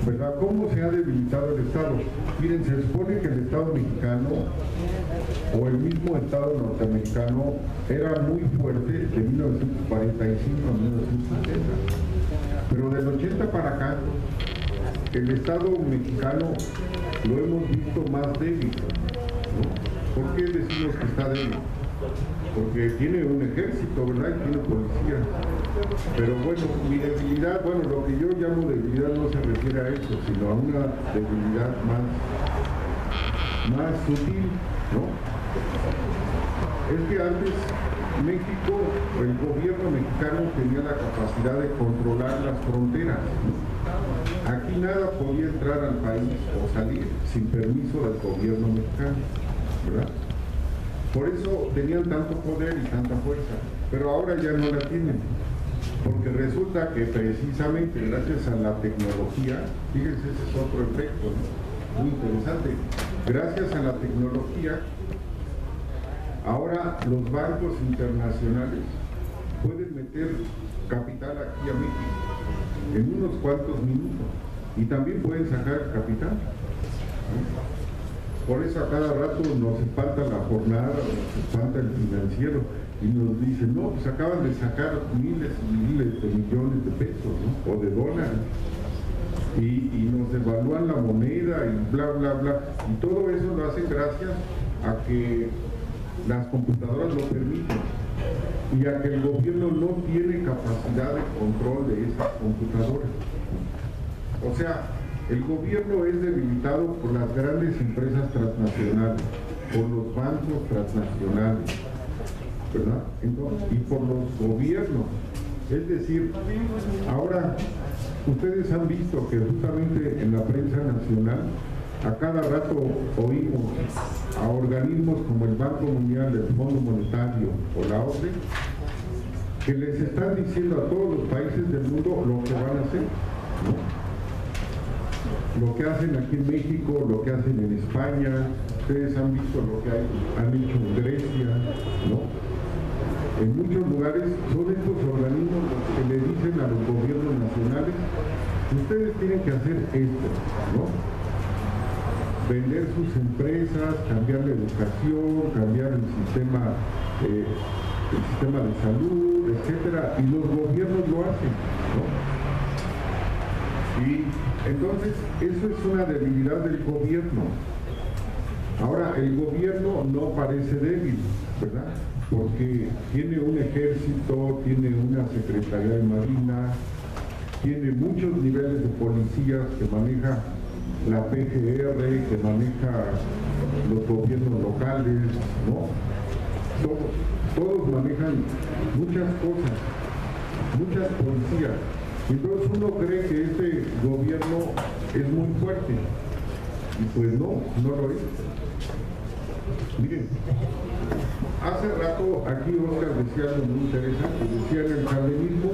¿verdad? ¿Cómo se ha debilitado el Estado? Miren, se supone que el Estado mexicano o el mismo Estado norteamericano era muy fuerte de 1945 a 1970, pero del 80 para acá el Estado mexicano lo hemos visto más débil, ¿no? ¿Por qué decimos que está débil? Porque tiene un ejército, ¿verdad? Y tiene policía. Pero bueno, mi debilidad, bueno, lo que yo llamo debilidad no se refiere a eso, sino a una debilidad más sutil, ¿no? Es que antes México, el gobierno mexicano tenía la capacidad de controlar las fronteras, ¿no? Aquí nada podía entrar al país o salir sin permiso del gobierno mexicano, ¿verdad? Por eso tenían tanto poder y tanta fuerza, pero ahora ya no la tienen, porque resulta que precisamente gracias a la tecnología, fíjense, ese es otro efecto, ¿no? Muy interesante, gracias a la tecnología, ahora los bancos internacionales pueden meter capital aquí a México en unos cuantos minutos y también pueden sacar capital, ¿no? Por eso a cada rato nos espanta la jornada, nos espanta el financiero y nos dicen, no, pues acaban de sacar miles y miles de millones de pesos, ¿no? O de dólares, y nos evalúan la moneda y bla, bla, bla, y todo eso lo hacen gracias a que las computadoras lo permiten y a que el gobierno no tiene capacidad de control de esas computadoras. O sea, el gobierno es debilitado por las grandes empresas transnacionales, por los bancos transnacionales, ¿verdad? Entonces, y por los gobiernos. Es decir, ahora ustedes han visto que justamente en la prensa nacional a cada rato oímos a organismos como el Banco Mundial, el Fondo Monetario o la OCDE que les están diciendo a todos los países del mundo lo que van a hacer, ¿no? Lo que hacen aquí en México, lo que hacen en España, ustedes han visto lo que han hecho en Grecia, ¿no? En muchos lugares son estos organismos los que le dicen a los gobiernos nacionales, ustedes tienen que hacer esto, ¿no? Vender sus empresas, cambiar la educación, cambiar el sistema de salud, etcétera, y los gobiernos lo hacen, ¿no? Y entonces, eso es una debilidad del gobierno. Ahora, el gobierno no parece débil, ¿verdad? Porque tiene un ejército, tiene una secretaría de marina, tiene muchos niveles de policías que maneja la PGR, que maneja los gobiernos locales, ¿no? Todos manejan muchas cosas, muchas policías. Entonces uno cree que este gobierno es muy fuerte, y pues no lo es. Miren, hace rato aquí Oscar decía algo muy interesante, decía en el cardenismo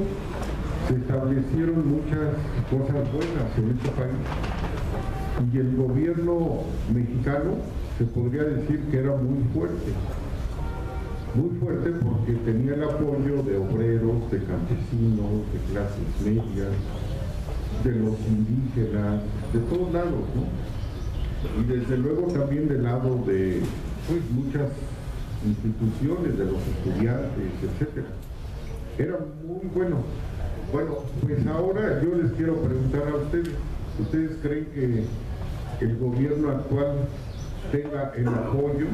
se establecieron muchas cosas buenas en este país, y el gobierno mexicano se podría decir que era muy fuerte porque tenía el apoyo de obreros, de campesinos, de clases medias, de los indígenas, de todos lados, ¿no? Y desde luego también del lado de pues, muchas instituciones, de los estudiantes, etcétera. Era muy bueno. Bueno, pues ahora yo les quiero preguntar a ustedes, ¿ustedes creen que el gobierno actual tenga el apoyo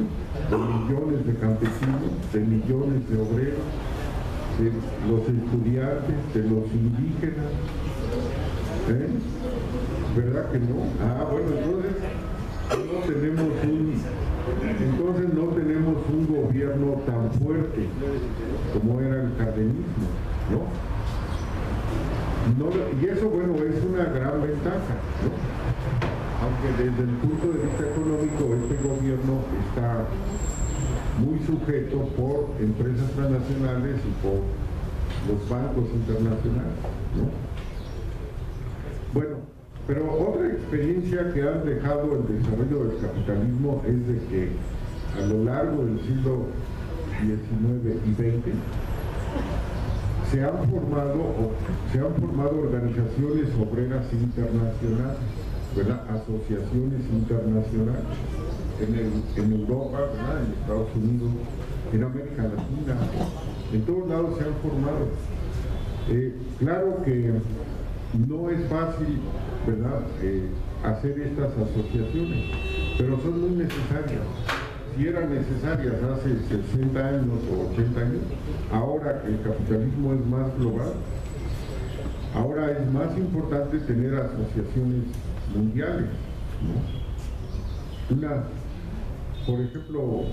de millones de campesinos, de millones de obreros, de los estudiantes, de los indígenas? ¿Verdad que no? Ah, bueno, entonces no tenemos un gobierno tan fuerte como era el cardenismo, ¿no? Y eso, bueno, es una gran ventaja, ¿no? Aunque desde el punto de vista económico este gobierno está muy sujeto por empresas transnacionales y por los bancos internacionales, ¿no? Bueno, pero otra experiencia que han dejado el desarrollo del capitalismo es de que a lo largo del siglo XIX y XX se han formado organizaciones obreras internacionales, ¿verdad? Asociaciones internacionales en Europa, ¿verdad? En Estados Unidos, en América Latina, en todos lados se han formado. Claro que no es fácil, ¿verdad?, hacer estas asociaciones, pero son muy necesarias. Si eran necesarias hace 60 años o 80 años, ahora que el capitalismo es más global, ahora es más importante tener asociaciones mundiales, ¿no? Por ejemplo,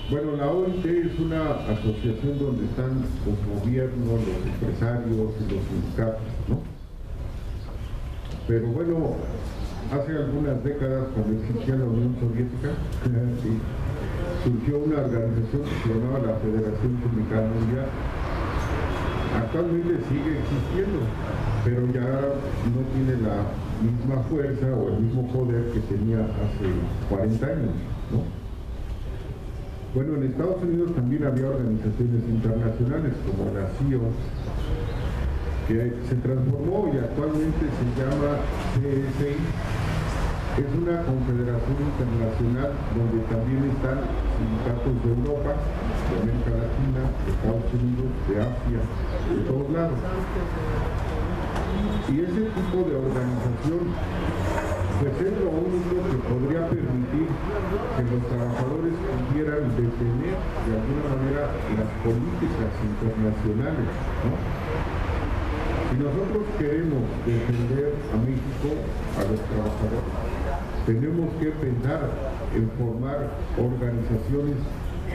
bueno, la OIT es una asociación donde están los gobiernos, los empresarios y los sindicatos, ¿no? Pero bueno, hace algunas décadas, cuando existía la Unión Soviética, surgió una organización que se llamaba la Federación Sindical Mundial. Actualmente sigue existiendo, pero ya no tiene la misma fuerza o el mismo poder que tenía hace 40 años, ¿no? Bueno, en Estados Unidos también había organizaciones internacionales como la CIO, que se transformó y actualmente se llama CSI. Es una confederación internacional donde también están sindicatos de Europa, de América Latina, de Estados Unidos, de Asia, de todos lados. Y ese tipo de organización pues es lo único que podría permitir que los trabajadores pudieran detener de alguna manera las políticas internacionales, ¿no? Si nosotros queremos defender a México, a los trabajadores, tenemos que pensar en formar organizaciones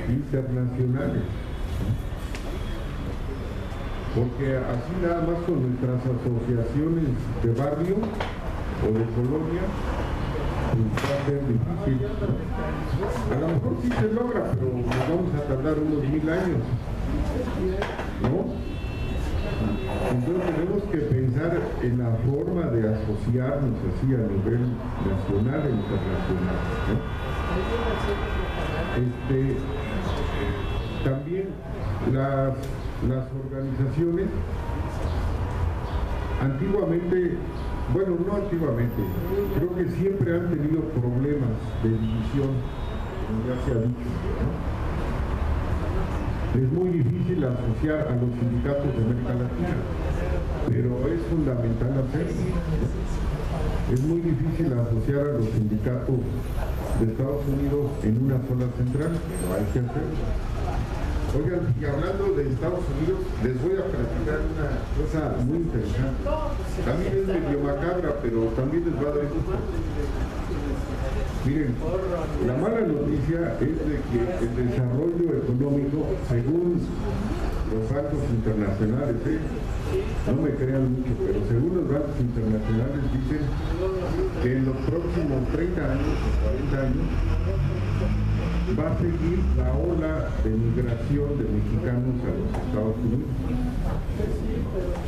internacionales, ¿no? Porque así nada más con nuestras asociaciones de barrio o de colonia, pues va a ser difícil, ¿no? A lo mejor sí se logra, pero nos vamos a tardar unos 1000 años, ¿no? Entonces tenemos que pensar en la forma de asociarnos así a nivel nacional e internacional, ¿no? También las organizaciones antiguamente, bueno, no antiguamente, creo que siempre han tenido problemas de división, como ya se ha dicho, ¿no? Es muy difícil asociar a los sindicatos de América Latina, pero es fundamental hacerlo. Es muy difícil asociar a los sindicatos de Estados Unidos en una sola central, pero hay que hacerlo. Oigan, y hablando de Estados Unidos, les voy a platicar una cosa muy interesante. También es medio macabra, pero también les va a dar gusto. Miren, la mala noticia es de que el desarrollo económico, según los bancos internacionales, no me crean mucho, pero según los bancos internacionales dicen que en los próximos 30 años o 40 años va a seguir la ola de migración de mexicanos a los Estados Unidos.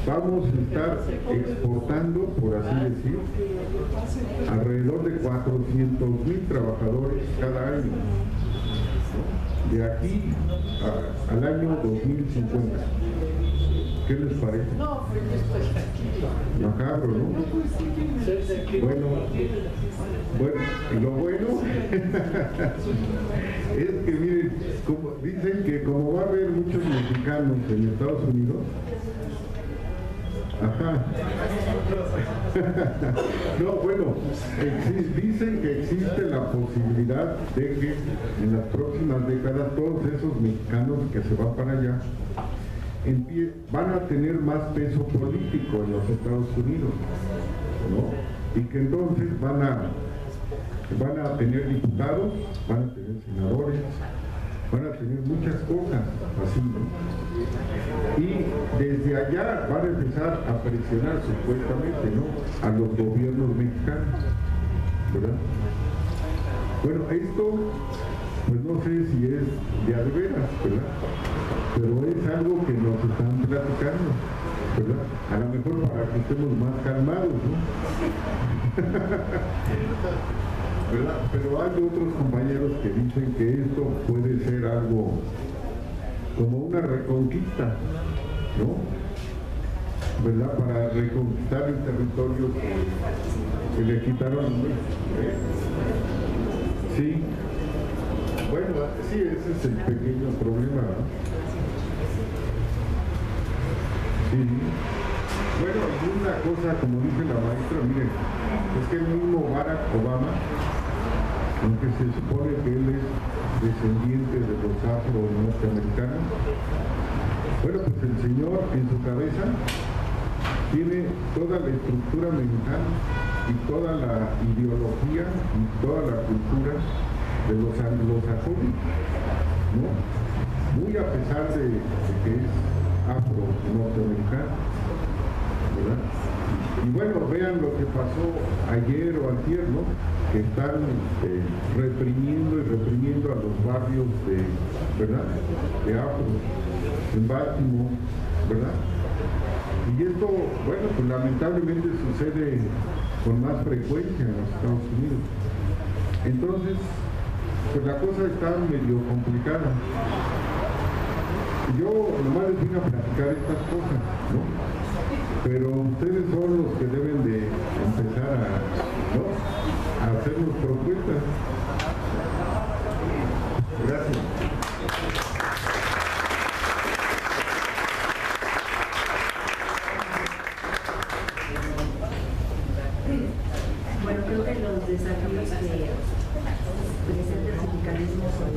Vamos a estar exportando, por así decir, alrededor de 400,000 trabajadores cada año, de aquí al año 2050. ¿Qué les parece? Macabro, ¿no? Bueno, y lo bueno es que miren, dicen que como va a haber muchos mexicanos en Estados Unidos, no, bueno, dicen que existe la posibilidad de que en las próximas décadas todos esos mexicanos que se van para allá van a tener más peso político en los Estados Unidos, ¿no? Y que entonces van a tener diputados, van a tener senadores, van a tener muchas cosas así, ¿no? Y desde allá van a empezar a presionar supuestamente, ¿no?, a los gobiernos mexicanos, ¿verdad? Bueno, esto pues no sé si es de a veras, ¿verdad? Pero es algo que nos están platicando, ¿verdad? A lo mejor para que estemos más calmados, ¿no? ¿Verdad? Pero hay otros compañeros que dicen que esto puede ser algo como una reconquista, ¿no? ¿verdad?, para reconquistar el territorio que le quitaron. Sí, bueno, sí, ese es el pequeño problema, ¿no? Sí. Bueno, y una cosa, como dice la maestra, miren, es que el mismo Barack Obama, aunque se supone que él es descendiente de los afro-norteamericanos, bueno, pues el señor en su cabeza tiene toda la estructura mental y toda la ideología y toda la cultura de los anglosajones, ¿no? Muy a pesar de que es afro-norteamericano, ¿verdad? Y bueno, vean lo que pasó ayer o antier, ¿no?, que están reprimiendo y reprimiendo a los barrios de, ¿verdad?, de afro en Baltimore, ¿verdad? Y esto, bueno, pues lamentablemente sucede con más frecuencia en los Estados Unidos. Entonces, pues la cosa está medio complicada. Yo nomás les vine a platicar estas cosas, ¿no? Pero ustedes son los que deben de empezar ¿no?, a hacernos propuestas. Gracias. Bueno, creo que los desafíos que presenta el sindicalismo son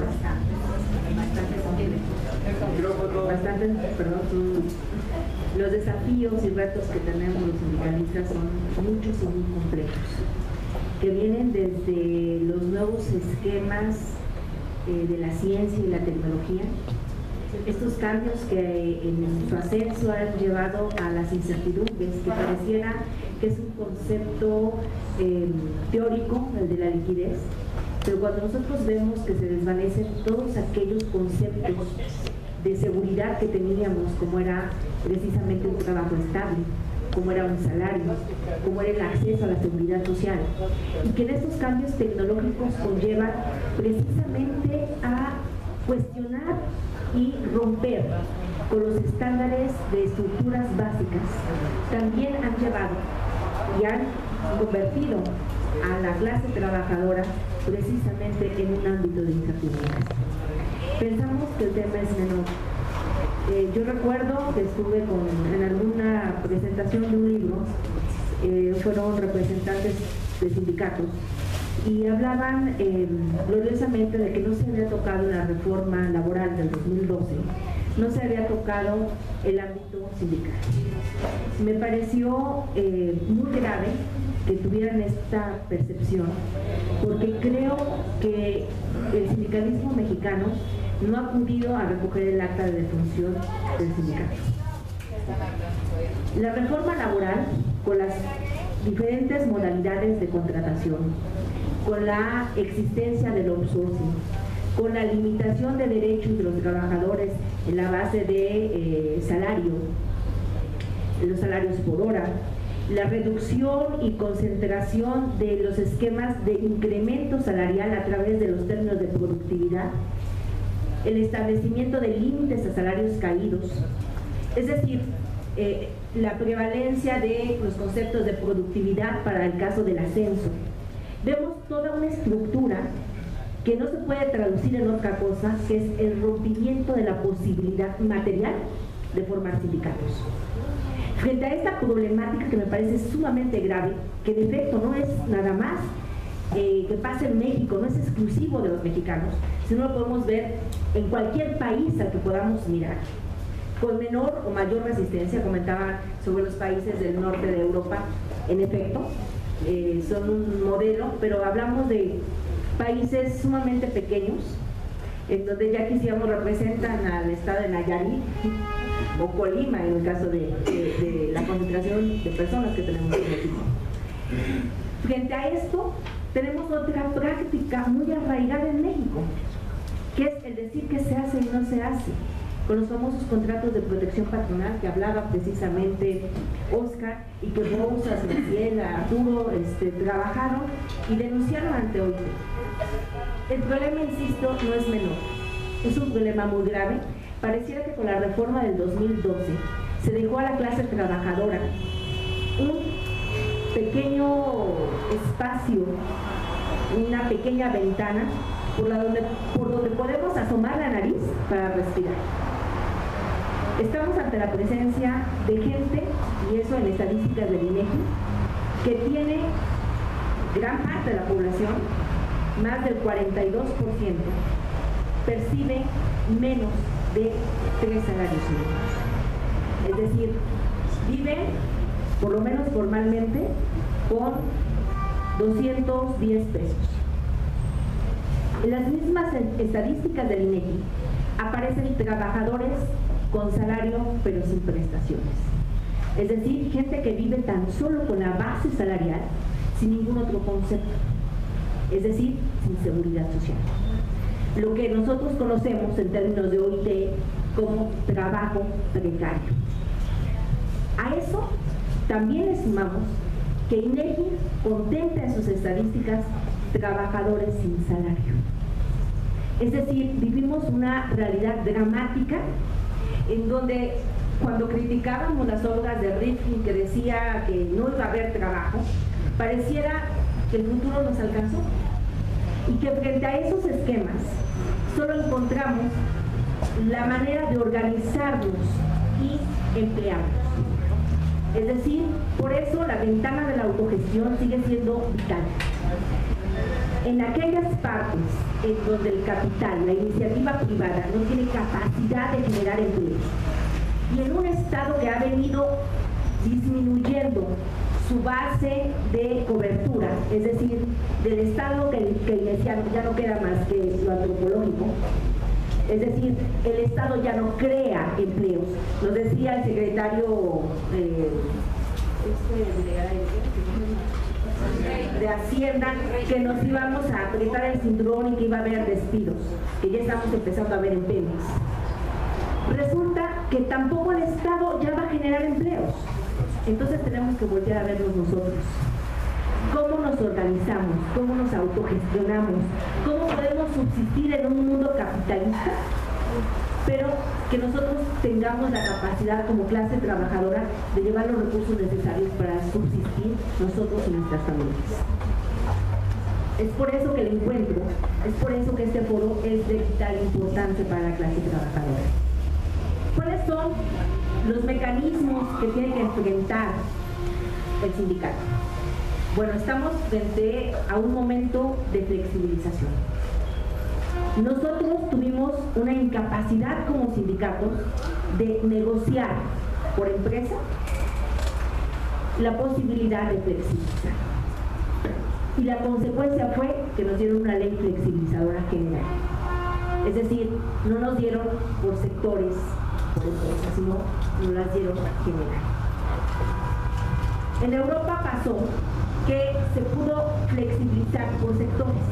los desafíos y retos que tenemos los sindicalistas son muchos y muy complejos, que vienen desde los nuevos esquemas de la ciencia y la tecnología, estos cambios que en su ascenso han llevado a las incertidumbres, que pareciera que es un concepto teórico, el de la liquidez, pero cuando nosotros vemos que se desvanecen todos aquellos conceptos de seguridad que teníamos, como era precisamente un trabajo estable, como era un salario, como era el acceso a la seguridad social, y que en estos cambios tecnológicos conllevan precisamente a cuestionar y romper con los estándares de estructuras básicas, también han llevado y han convertido a la clase trabajadora precisamente en un ámbito de incertidumbre. Pensamos que el tema es menor. Yo recuerdo que estuve en alguna presentación de un libro, fueron representantes de sindicatos y hablaban gloriosamente de que no se había tocado la reforma laboral del 2012, no se había tocado el ámbito sindical. Me pareció muy grave que tuvieran esta percepción, porque creo que el sindicalismo mexicano no ha acudido a recoger el acta de defunción del sindicato. La reforma laboral, con las diferentes modalidades de contratación, con la existencia del outsourcing, con la limitación de derechos de los trabajadores en la base de salario, los salarios por hora, la reducción y concentración de los esquemas de incremento salarial a través de los términos de productividad, el establecimiento de límites a salarios caídos, es decir, la prevalencia de los conceptos de productividad para el caso del ascenso. Vemos toda una estructura que no se puede traducir en otra cosa que es el rompimiento de la posibilidad material de formar sindicatos. Frente a esta problemática que me parece sumamente grave, que de efecto no es nada más que pasa en México, no es exclusivo de los mexicanos, sino lo podemos ver en cualquier país al que podamos mirar, con menor o mayor resistencia. Comentaba sobre los países del norte de Europa, en efecto, son un modelo, pero hablamos de países sumamente pequeños, en donde ya quisiéramos representan al estado de Nayarit o Colima, en el caso de la concentración de personas que tenemos en México. Frente a esto, tenemos otra práctica muy arraigada en México, que es el decir que se hace y no se hace, con los famosos contratos de protección patronal que hablaba precisamente Oscar, y que Bouzas, Graciela, Arturo trabajaron y denunciaron ante OIT. El problema, insisto, no es menor, es un problema muy grave. Pareciera que con la reforma del 2012 se dejó a la clase trabajadora un pequeño espacio, una pequeña ventana por donde podemos asomar la nariz para respirar. Estamos ante la presencia de gente, y eso en estadísticas del INEGI, que tiene gran parte de la población, más del 42%, percibe menos de 3 salarios mínimos. Es decir, viven, por lo menos formalmente, con 210 pesos. En las mismas estadísticas del INEGI aparecen trabajadores con salario pero sin prestaciones. Es decir, gente que vive tan solo con la base salarial, sin ningún otro concepto. Es decir, sin seguridad social. Lo que nosotros conocemos en términos de OIT como trabajo precario. A eso también le sumamos que INEGI contempla en sus estadísticas trabajadores sin salario. Es decir, vivimos una realidad dramática en donde cuando criticábamos las obras de Rifkin que decía que no iba a haber trabajo, pareciera que el futuro nos alcanzó y que frente a esos esquemas solo encontramos la manera de organizarnos y emplearnos. Es decir, por eso la ventana de la autogestión sigue siendo vital. En aquellas partes en donde el capital, la iniciativa privada, no tiene capacidad de generar empleos, y en un Estado que ha venido disminuyendo su base de cobertura, es decir, del Estado keynesiano ya no queda más que lo antropológico, es decir, el Estado ya no crea empleos. Nos decía el secretario de Hacienda que nos íbamos a apretar el cinturón y que iba a haber despidos, que ya estamos empezando a ver en Pemex. Resulta que tampoco el Estado ya va a generar empleos. Entonces tenemos que voltear a vernos nosotros. ¿Cómo nos organizamos? ¿Cómo nos autogestionamos? ¿Cómo podemos subsistir en un mundo capitalista? Pero que nosotros tengamos la capacidad como clase trabajadora de llevar los recursos necesarios para subsistir nosotros y nuestras familias. Es por eso que el encuentro, es por eso que este foro es de vital importancia para la clase trabajadora. ¿Cuáles son los mecanismos que tiene que enfrentar el sindicato? Bueno, estamos frente a un momento de flexibilización. Nosotros tuvimos una incapacidad como sindicatos de negociar por empresa la posibilidad de flexibilizar. Y la consecuencia fue que nos dieron una ley flexibilizadora general. Es decir, no nos dieron por sectores, por empresas, sino nos las dieron general. En Europa pasó que se pudo flexibilizar por sectores,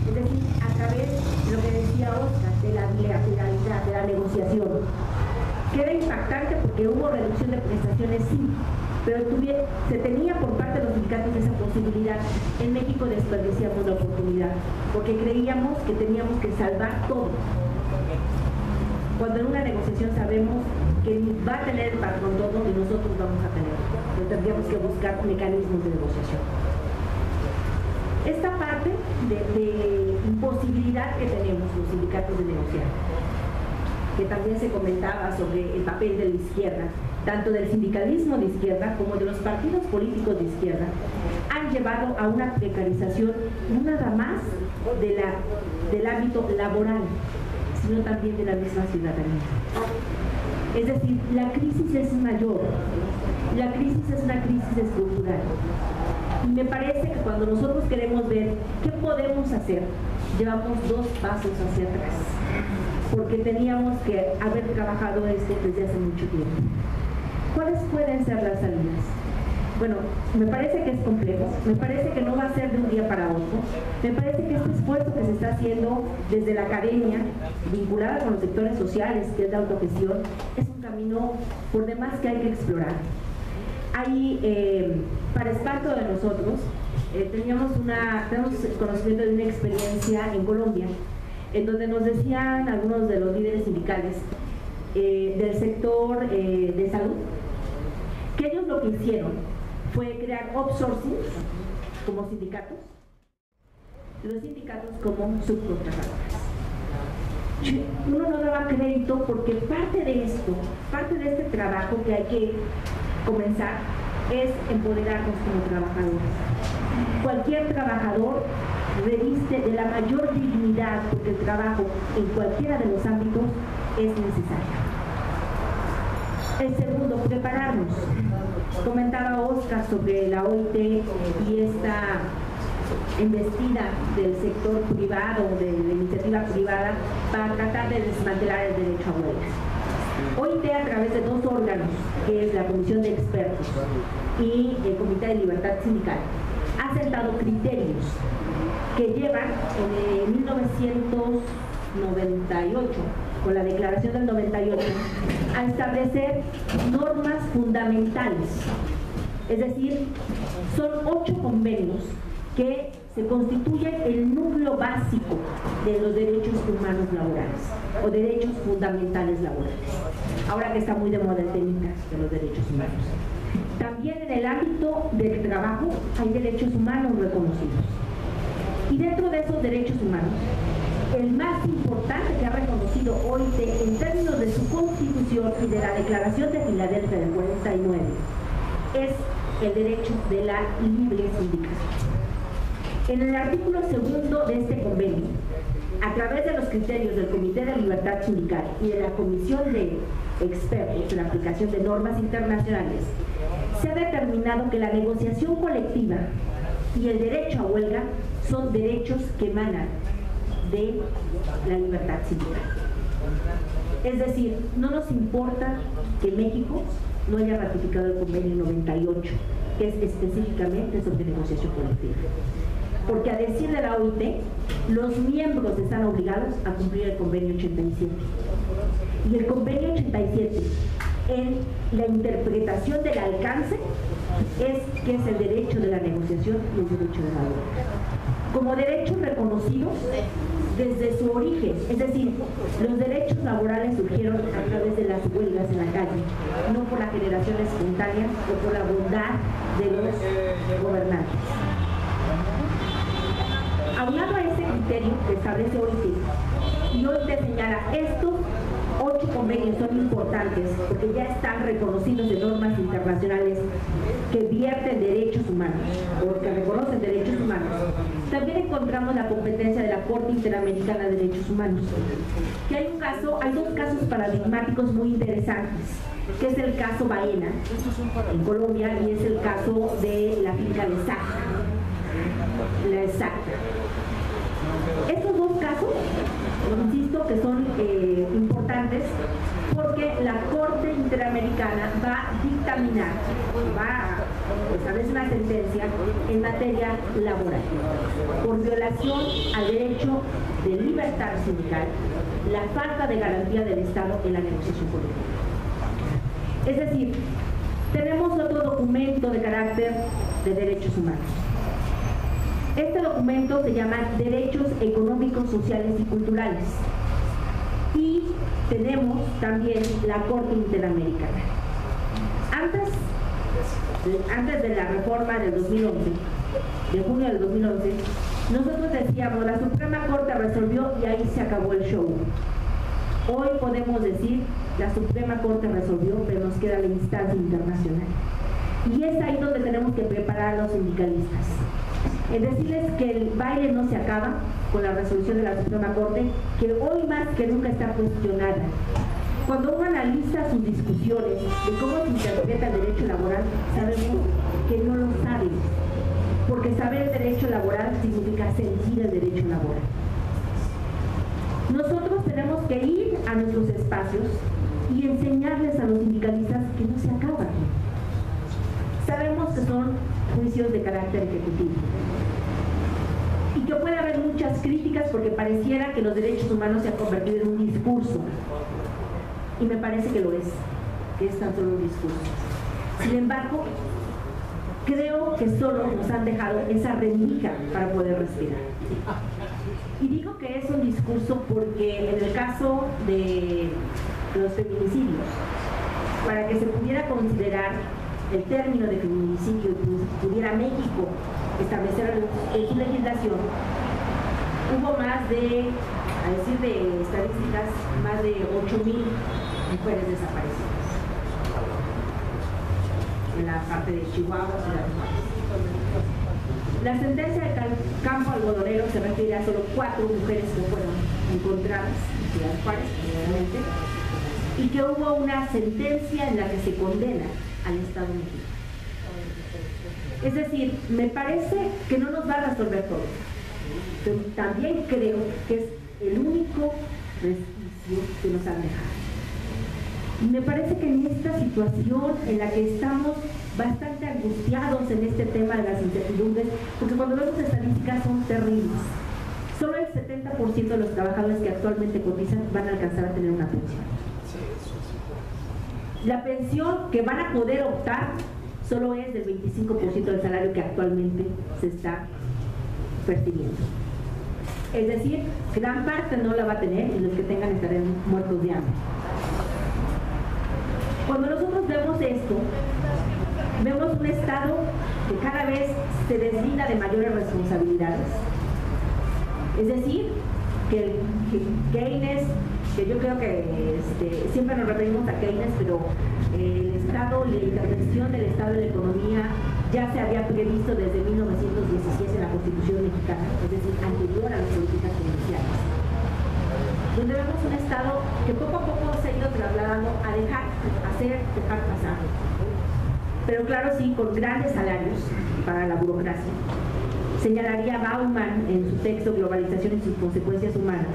es decir, a través de lo que decía Oscar, de la bilateralidad, de la negociación. Queda impactante porque hubo reducción de prestaciones, sí, pero se tenía por parte de los sindicatos esa posibilidad. En México desperdiciamos la oportunidad porque creíamos que teníamos que salvar todo, cuando en una negociación sabemos que va a tener el patrón todo y nosotros vamos a tener, pero tendríamos que buscar mecanismos de negociación. Esta parte de imposibilidad que tenemos los sindicatos de negociar, que también se comentaba sobre el papel de la izquierda, tanto del sindicalismo de izquierda como de los partidos políticos de izquierda, han llevado a una precarización no nada más del ámbito laboral, sino también de la misma ciudadanía. Es decir, la crisis es mayor, la crisis es una crisis estructural. Y me parece que cuando nosotros queremos ver qué podemos hacer, llevamos 2 pasos hacia atrás, porque teníamos que haber trabajado esto desde hace mucho tiempo. ¿Cuáles pueden ser las salidas? Bueno, me parece que es complejo, me parece que no va a ser de un día para otro, me parece que este esfuerzo que se está haciendo desde la academia, vinculada con los sectores sociales, que es la autogestión, es un camino por demás que hay que explorar. Hay, para espanto de nosotros, tenemos conocimiento de una experiencia en Colombia, en donde nos decían algunos de los líderes sindicales del sector de salud, que ellos lo que hicieron fue crear outsourcing como sindicatos, los sindicatos como subcontratadoras. Uno no daba crédito porque parte de este trabajo que hay que comenzar es empoderarnos como trabajadores. Cualquier trabajador reviste de la mayor dignidad porque el trabajo en cualquiera de los ámbitos es necesario. El segundo, prepararnos. Comentaba Oscar sobre la OIT y esta embestida del sector privado, de la iniciativa privada, para tratar de desmantelar el derecho a huelga. OIT, a través de dos órganos, que es la Comisión de Expertos y el Comité de Libertad Sindical, ha sentado criterios que llevan en 1998, con la declaración del 98, a establecer normas fundamentales. Es decir, son 8 convenios que se constituyen el núcleo básico de los derechos humanos laborales o derechos fundamentales laborales. Ahora que está muy de moda el tema de los derechos humanos. También en el ámbito del trabajo hay derechos humanos reconocidos. Y dentro de esos derechos humanos, el más importante que ha reconocido OIT en términos de su Constitución y de la Declaración de Filadelfia del 49 es el derecho de la libre sindicación. En el artículo 2 de este convenio, a través de los criterios del Comité de Libertad Sindical y de la Comisión de Expertos en la aplicación de normas internacionales, se ha determinado que la negociación colectiva y el derecho a huelga son derechos que emanan de la libertad sindical. Es decir, no nos importa que México no haya ratificado el convenio 98, que es específicamente sobre negociación colectiva. Porque a decir de la OIT, los miembros están obligados a cumplir el convenio 87. Y el convenio 87, en la interpretación del alcance, es que es el derecho de la negociación y el derecho de la huelga. Como derechos reconocidos desde su origen, es decir, los derechos laborales surgieron a través de las huelgas en la calle, no por la generación espontánea o por la bondad de los gobernantes. Aunado a ese criterio que establece OIT, y OIT señala estos 8 convenios son importantes porque ya están reconocidos en normas internacionales que vierten derechos humanos o que reconocen derechos humanos. También encontramos la competencia de la Corte Interamericana de Derechos Humanos, que hay dos casos paradigmáticos muy interesantes, que es el caso Baena en Colombia y es el caso de la finca de la exacta. Estos dos casos, insisto, que son importantes porque la Corte Interamericana va a dictaminar, va a establecer una sentencia en materia laboral por violación al derecho de libertad sindical, la falta de garantía del Estado en la negociación colectiva. Es decir, tenemos otro documento de carácter de derechos humanos. Este documento se llama Derechos Económicos, Sociales y Culturales. Y tenemos también la Corte Interamericana. Antes de la reforma del 2011, de junio del 2011, nosotros decíamos, la Suprema Corte resolvió y ahí se acabó el show. Hoy podemos decir, la Suprema Corte resolvió, pero nos queda la instancia internacional. Y es ahí donde tenemos que preparar a los sindicalistas. Es decirles que el baile no se acaba con la resolución de la Suprema Corte, que hoy más que nunca está cuestionada. Cuando uno analiza sus discusiones de cómo se interpreta el derecho laboral, sabemos que no lo saben, porque saber el derecho laboral significa sentir el derecho laboral. Nosotros tenemos que ir a nuestros espacios y enseñarles a los sindicalistas que no se acaban. Sabemos que son juicios de carácter ejecutivo y que puede haber muchas críticas porque pareciera que los derechos humanos se han convertido en un discurso, y me parece que lo es, que es tan solo un discurso. Sin embargo, creo que solo nos han dejado esa rendija para poder respirar. Y digo que es un discurso porque en el caso de los feminicidios, para que se pudiera considerar el término de feminicidio y pudiera México establecer en su legislación, hubo más de, a decir de estadísticas, más de 8,000 mujeres desaparecidas en la parte de Chihuahua, Ciudad Juárez. La sentencia de Campo Algodonero se refiere a solo 4 mujeres que fueron encontradas en Ciudad Juárez, obviamente, y que hubo una sentencia en la que se condena al Estado mexicano. Es decir, me parece que no nos va a resolver todo, pero también creo que es el único resquicio que nos han dejado. Y me parece que en esta situación en la que estamos bastante angustiados en este tema de las incertidumbres, porque cuando vemos estadísticas son terribles. Solo el 70% de los trabajadores que actualmente cotizan van a alcanzar a tener una pensión. La pensión que van a poder optar solo es del 25% del salario que actualmente se está percibiendo. Es decir, gran parte no la va a tener y los que tengan estarán muertos de hambre. Cuando nosotros vemos esto, vemos un Estado que cada vez se deslinda de mayores responsabilidades. Es decir, que Keynes, que yo creo que siempre nos referimos a Keynes, pero el Estado y la intervención del Estado en la economía ya se había previsto desde 1917 en la Constitución mexicana, es decir, anterior a las políticas comerciales, donde vemos un Estado que poco a poco se ha ido trasladando a dejar pasar, pero claro, sí, con grandes salarios para la burocracia. Señalaría Bauman en su texto Globalización y sus consecuencias humanas,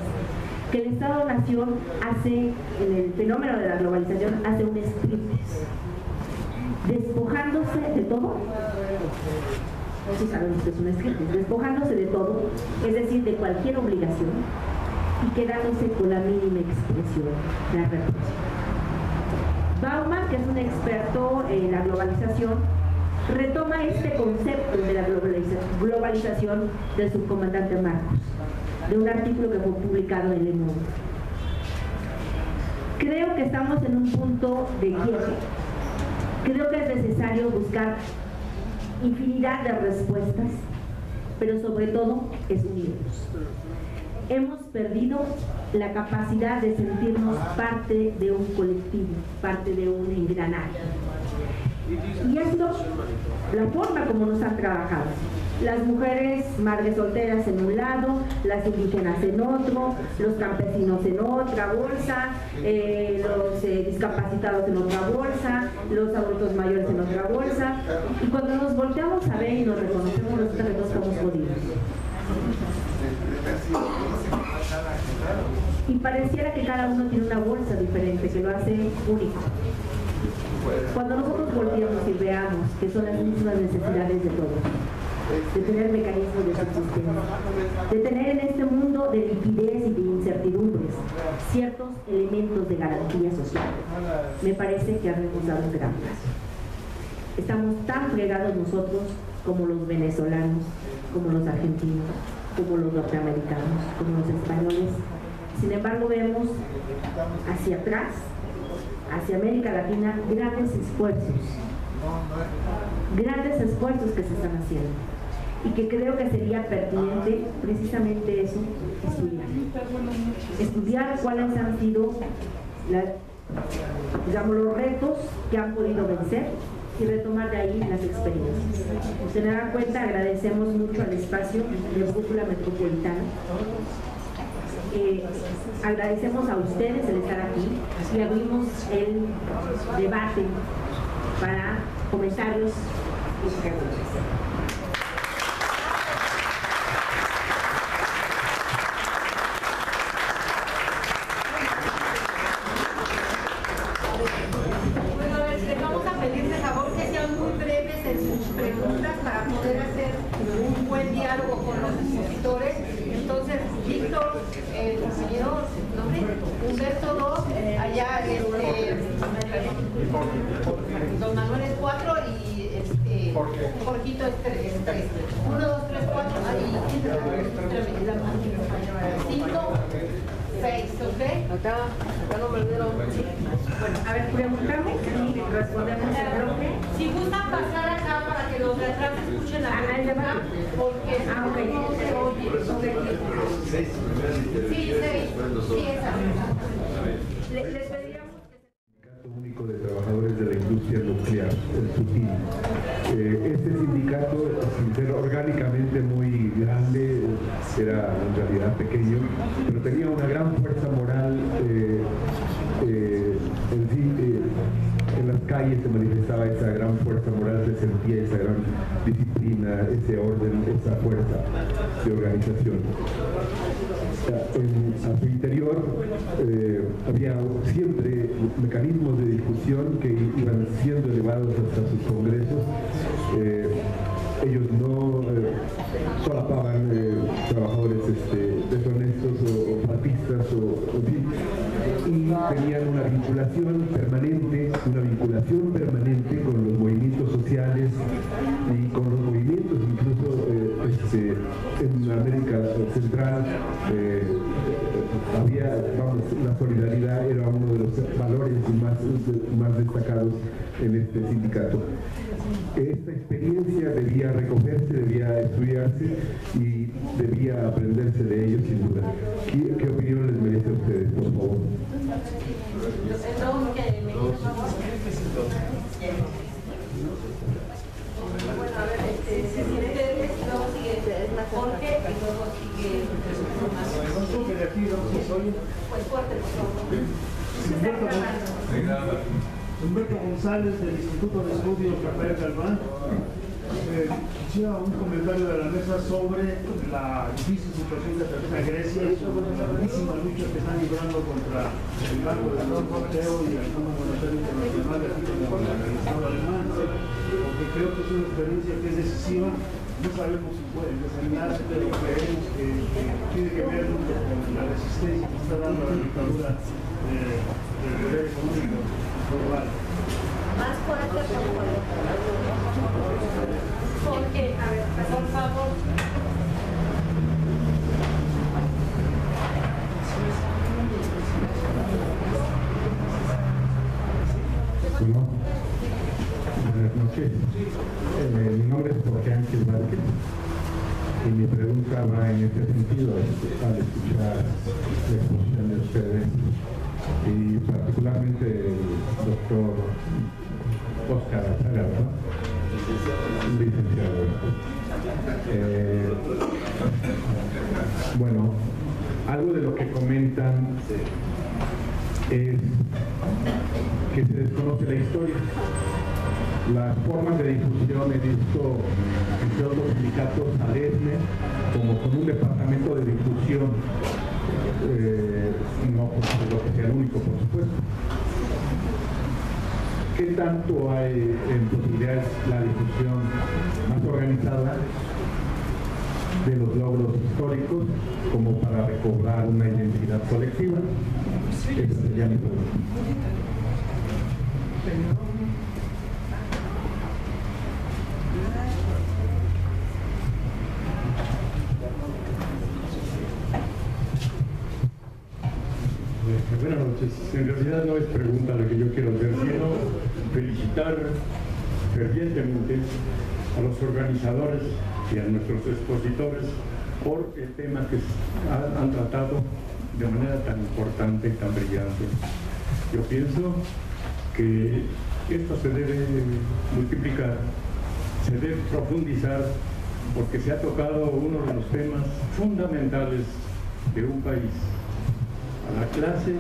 que el Estado-Nación hace, en el fenómeno de la globalización, hace un striptease, despojándose de todo. Sí sabemos que es un striptease, despojándose de todo, es decir, de cualquier obligación, y quedándose con la mínima expresión, la represión. Bauman, que es un experto en la globalización, retoma este concepto de la globalización del subcomandante Marcos, de un artículo que fue publicado en Le Monde. Creo que estamos en un punto de quiebre. Creo que es necesario buscar infinidad de respuestas, pero sobre todo es unirnos. Hemos perdido la capacidad de sentirnos parte de un colectivo, parte de un engranaje. Y esto, la forma como nos han trabajado. Las mujeres madres solteras en un lado, las indígenas en otro, los campesinos en otra bolsa, los discapacitados en otra bolsa, los adultos mayores en otra bolsa. Y cuando nos volteamos a ver y nos reconocemos, nosotros no estamos jodidos. Y pareciera que cada uno tiene una bolsa diferente, que lo hace único. Cuando nosotros volteamos y veamos que son las mismas necesidades de todos, de tener mecanismos de subsistencia, de tener en este mundo de liquidez y de incertidumbres ciertos elementos de garantía social, me parece que habemos dado un gran paso. Estamos tan fregados nosotros como los venezolanos, como los argentinos, como los norteamericanos, como los españoles. Sin embargo, vemos hacia atrás, hacia América Latina, grandes esfuerzos que se están haciendo, y que creo que sería pertinente precisamente eso, estudiar cuáles han sido los retos que han podido vencer y retomar de ahí las experiencias. Se me da cuenta, agradecemos mucho al espacio de Brújula Metropolitana. Agradecemos a ustedes el estar aquí y abrimos el debate para comentarios y preguntas. Para poder hacer un buen diálogo con los expositores. Entonces, Víctor, el compañero, Humberto 2, allá don Manuel es 4 y Jorgito es 3. 1, 2, 3, 4, ahí 5, 6, ¿ok? Acá no me olvidó. Sí. Bueno, a ver, preguntamos y respondemos el bloque. Si gustan pasar acá para que los de atrás escuchen la pregunta, porque ok. no se oye. Sí, esa. Les pediríamos Sindicato Único de Trabajadores de la Industria Nuclear, el SUTIN. Este sindicato, sin ser orgánicamente muy grande, era en realidad pequeño, pero tenía una gran fuerza moral. En las calles se manifestaba esa gran fuerza moral, se sentía esa gran disciplina, ese orden, esa fuerza de organización. A su interior había siempre mecanismos de discusión que iban siendo elevados hasta sus congresos. Ellos no solapaban trabajadores deshonestos o papistas y tenían una vinculación permanente con los movimientos sociales y con los movimientos incluso en América Central. La solidaridad era uno de los valores más destacados en este sindicato. Esta experiencia debía recogerse, debía estudiarse y debía aprenderse de ellos sin duda. ¿Qué opinión les merece a ustedes, por favor? Bueno, a ver, luego sigue Jorge y luego sigue pues fuerte, por favor. Humberto González, del Instituto de Estudios Rafael Galván. Quisiera un comentario de la mesa sobre la difícil situación que atraviesa Grecia y sobre las grandísimas luchas que están librando contra el Banco del Europeo y el Fondo Monetario Internacional, así como el Estado alemán, porque creo que es una experiencia que es decisiva. No sabemos si puede desanimar, pero creemos que tiene que ver mucho con la resistencia que está dando la dictadura del poder económico global. Más fuerte, por favor. Jorge, a ver, por favor. Bueno, buenas noches. Mi nombre es Jorge Ángel Vázquez y mi pregunta va en este sentido al escuchar la exposición de ustedes y particularmente el doctor Oscar Azaga, ¿no? Licenciado. Bueno, algo de lo que comentan es que se desconoce la historia. Las formas de difusión he visto entre otros sindicatos al ESME como con un departamento de difusión, no por lo que sea el único, por supuesto. ¿Qué tanto hay en posibilidades la difusión más organizada de los logros históricos como para recobrar una identidad colectiva? Esa sería mi pregunta. Buenas noches. En realidad no es pregunta la que yo quiero hacer, sino felicitar fervientemente a los organizadores y a nuestros expositores por el tema que han tratado de manera tan importante y tan brillante. Yo pienso que esto se debe multiplicar, se debe profundizar, porque se ha tocado uno de los temas fundamentales de un país, a la clase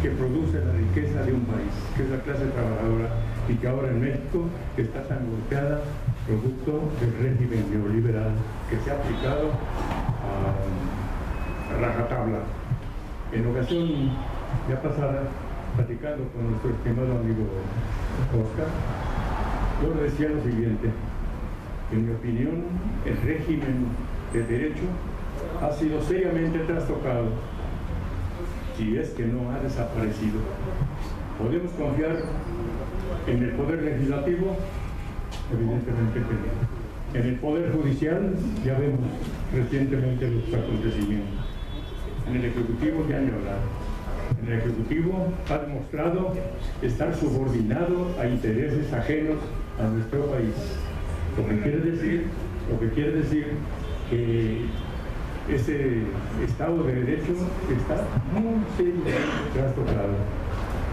que produce la riqueza de un país, que es la clase trabajadora, y que ahora en México está tan golpeada producto del régimen neoliberal que se ha aplicado a rajatabla. En ocasión ya pasada, platicando con nuestro estimado amigo Oscar, yo le decía lo siguiente: en mi opinión, el régimen de derecho ha sido seriamente trastocado, si es que no ha desaparecido. ¿Podemos confiar en el poder legislativo? Evidentemente que no. En el poder judicial ya vemos recientemente los acontecimientos. En el ejecutivo ya ni hablar. en el Ejecutivo ha demostrado estar subordinado a intereses ajenos a nuestro país. Lo que quiere decir que ese Estado de Derecho está muy seriamente trastocado.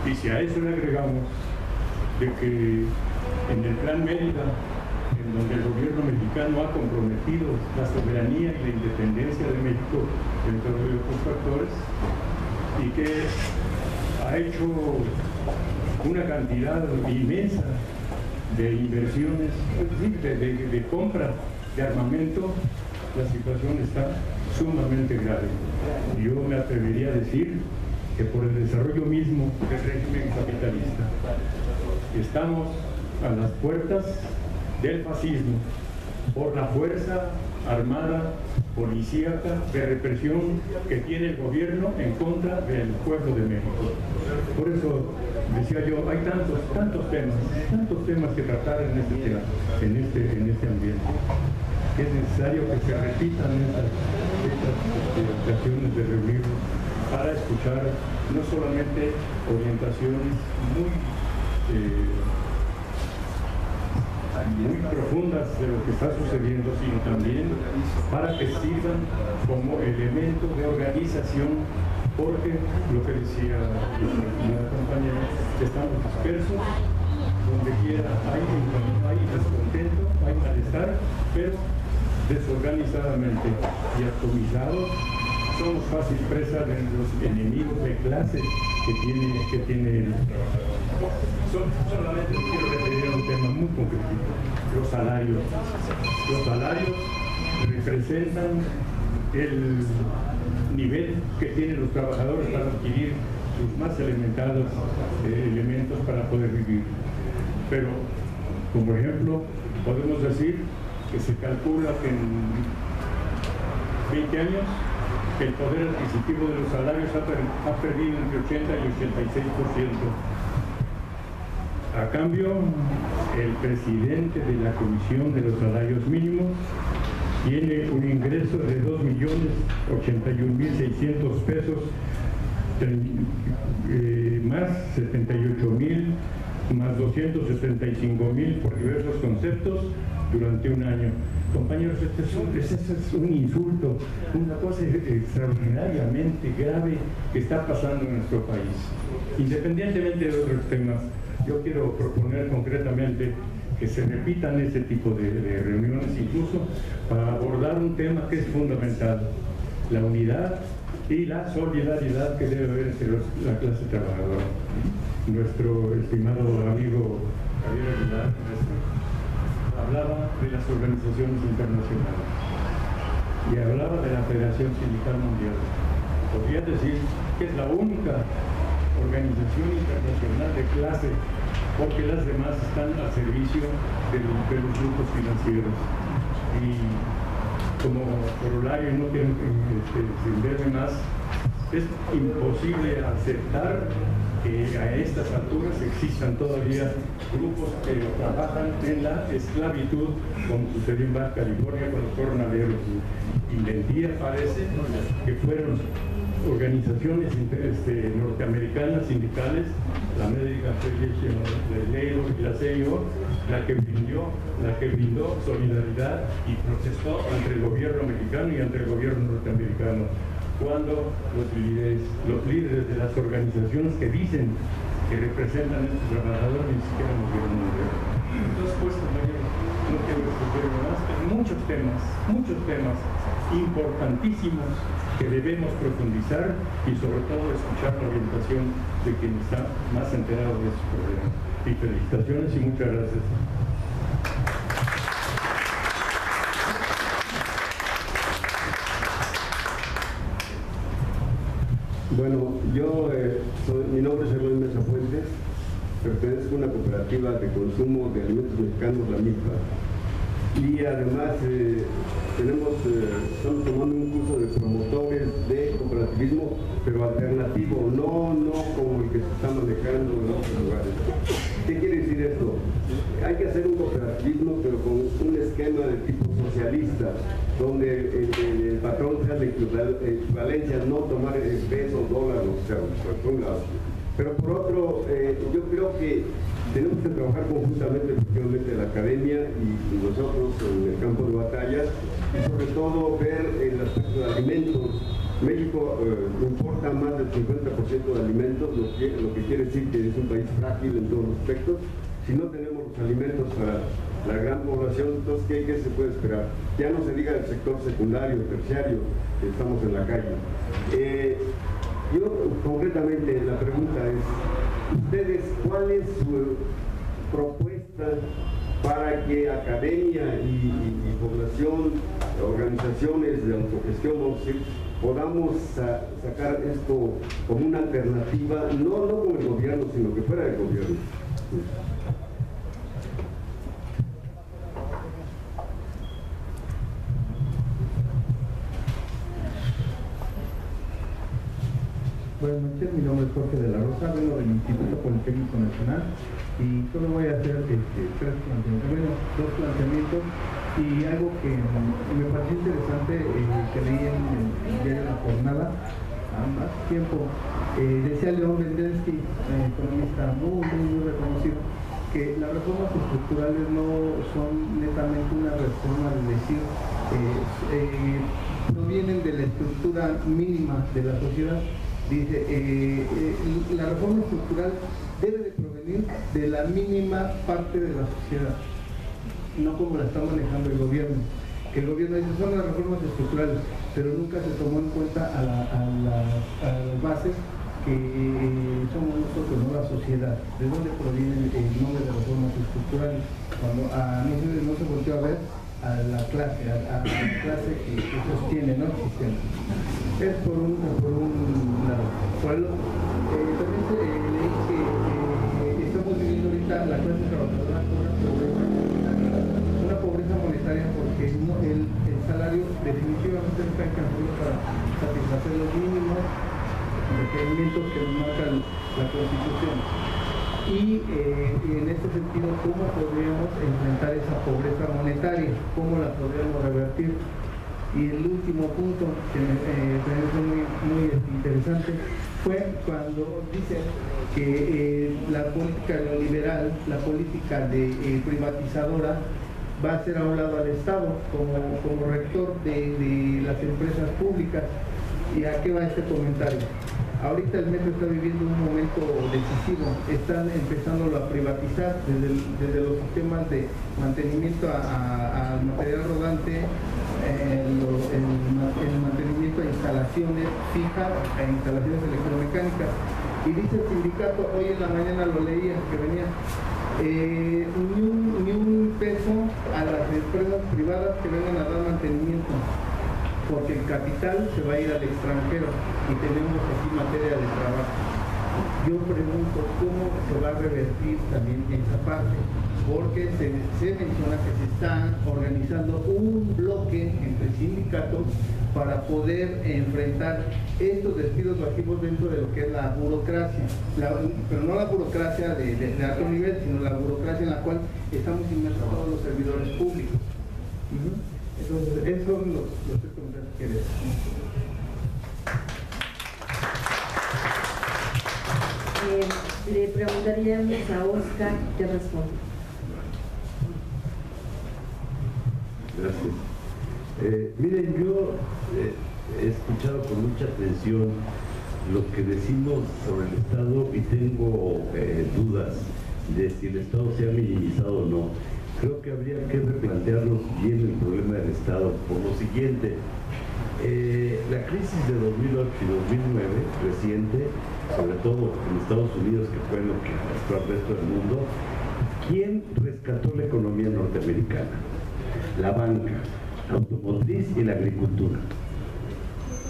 Y si a eso le agregamos de que en el Plan Mérida, en donde el gobierno mexicano ha comprometido la soberanía y la independencia de México dentro de otros factores, y que ha hecho una cantidad inmensa de inversiones, es decir, de compra de armamento, la situación está sumamente grave. Yo me atrevería a decir que por el desarrollo mismo del régimen capitalista estamos a las puertas del fascismo, por la fuerza armada, policíaca, de represión que tiene el gobierno en contra del pueblo de México. Por eso decía yo, hay tantos temas que tratar en este ambiente. Es necesario que se repitan estas ocasiones de reunirnos para escuchar no solamente orientaciones muy profundas de lo que está sucediendo, sino también para que sirvan como elemento de organización, porque lo que decía la compañera, estamos dispersos, donde quiera hay descontento, hay malestar, pero desorganizadamente y atomizados, somos fácil presa de los enemigos de clase que tiene solamente quiero referir a un tema muy concreto: los salarios. Los salarios representan el nivel que tienen los trabajadores para adquirir sus más elementados elementos para poder vivir. Pero, como ejemplo, podemos decir que se calcula que en 20 años el poder adquisitivo de los salarios ha perdido entre 80 y 86%. A cambio, el presidente de la Comisión de los Salarios Mínimos tiene un ingreso de 2.081.600 pesos, más 78.000, más 275.000 por diversos conceptos durante un año. Compañeros, este es un insulto, una cosa extraordinariamente grave que está pasando en nuestro país. Independientemente de otros temas, yo quiero proponer concretamente que se repitan ese tipo de reuniones, incluso para abordar un tema que es fundamental: la unidad y la solidaridad que debe haber entre la clase trabajadora. Nuestro estimado amigo Javier Aguilar hablaba de las organizaciones internacionales y hablaba de la Federación Sindical Mundial. Podría decir que es la única organización internacional de clase, porque las demás están al servicio de los grupos financieros. Y como corolario, no quiero sin verme más, es imposible aceptar que a estas alturas existan todavía grupos que trabajan en la esclavitud, como sucedió en Baja California con los jornaleros. Y el día parece que fueron organizaciones norteamericanas sindicales, la American Federation of Labor y la CIO, la que brindó solidaridad y protestó ante el gobierno mexicano y ante el gobierno norteamericano, cuando los líderes de las organizaciones que dicen que representan a estos trabajadores ni siquiera nos dieron un dedo. Entonces, pues, compañeros, no quiero explicar más, pero muchos temas importantísimos que debemos profundizar y sobre todo escuchar la orientación de quien está más enterado de estos problemas. Y felicitaciones y muchas gracias. Bueno, mi nombre es Eloy Mesa Fuentes, pertenezco a una cooperativa de consumo de alimentos mexicanos, la MIPA, y además estamos tomando un curso de promotores de cooperativismo, pero alternativo, no como el que se está manejando en otros lugares. ¿Qué quiere decir esto? Hay que hacer un cooperativismo, pero con un esquema de tipo socialista, donde el patrón sea el equivalencia, no tomar peso, dólar, o sea, por un lado. Pero por otro, yo creo que tenemos que trabajar conjuntamente, efectivamente, la academia y nosotros en el campo de batalla, y sobre todo ver el aspecto de alimentos. México importa más del 50% de alimentos, lo que quiere decir que es un país frágil en todos los aspectos. Si no tenemos los alimentos para la gran población, entonces ¿qué se puede esperar? Ya no se diga del sector secundario, terciario, que estamos en la calle. Yo concretamente la pregunta es, ¿ustedes cuál es su propuesta para que academia y población, organizaciones de autogestión, vamos a decir, podamos sacar esto como una alternativa, no con el gobierno, sino que fuera del gobierno? Buenas noches, mi nombre es Jorge de la Rosa, vengo del Instituto Politécnico Nacional y solo voy a hacer dos planteamientos y algo que me pareció interesante que leí en el diario La Jornada hace tiempo. Decía León Vendensky, economista muy reconocido, que las reformas estructurales no son netamente una reforma de decir, provienen de la estructura mínima de la sociedad. Dice, la reforma estructural debe de provenir de la mínima parte de la sociedad, no como la está manejando el gobierno. Que el gobierno dice, son las reformas estructurales, pero nunca se tomó en cuenta a las bases que somos nosotros, no la sociedad. ¿De dónde proviene el nombre de reformas estructurales? Cuando no se volteó a ver a la clase, que sostiene, ¿no? El sistema. Es por un lado. Por el otro, también leí que estamos viviendo ahorita la clase trabajadora una pobreza monetaria porque el salario definitivamente no está alcanzando para satisfacer los mínimos requerimientos que nos marca la Constitución. Y en este sentido, ¿cómo podríamos enfrentar esa pobreza monetaria? ¿Cómo la podríamos revertir? Y el último punto que me pareció muy interesante fue cuando dice que la política neoliberal, la política de privatizadora, va a hacer a un lado al Estado como rector de las empresas públicas. ¿Y a qué va este comentario? Ahorita el metro está viviendo un momento decisivo, están empezándolo a privatizar desde los sistemas de mantenimiento al material rodante, el mantenimiento a instalaciones fijas, a instalaciones electromecánicas. Y dice el sindicato, hoy en la mañana lo leía, que venía, ni un peso a las empresas privadas que vengan a dar mantenimiento, porque el capital se va a ir al extranjero y tenemos aquí materia de trabajo. Yo pregunto cómo se va a revertir también esa parte, porque se menciona que se está organizando un bloque entre sindicatos para poder enfrentar estos despidos masivos dentro de lo que es la burocracia, pero no la burocracia de alto nivel, sino la burocracia en la cual estamos inmersos todos los servidores públicos. Entonces, esos son los tres comentarios que quería hacer. Le preguntaríamos a Oscar qué responde. Gracias. Miren, yo he escuchado con mucha atención lo que decimos sobre el Estado y tengo dudas de si el Estado se ha minimizado o no. Creo que habría que replantearnos bien el problema del Estado por lo siguiente. La crisis de 2008 y 2009, reciente, sobre todo en Estados Unidos, que fue lo que arrastró al resto del mundo, ¿quién rescató la economía norteamericana? La banca, la automotriz y la agricultura.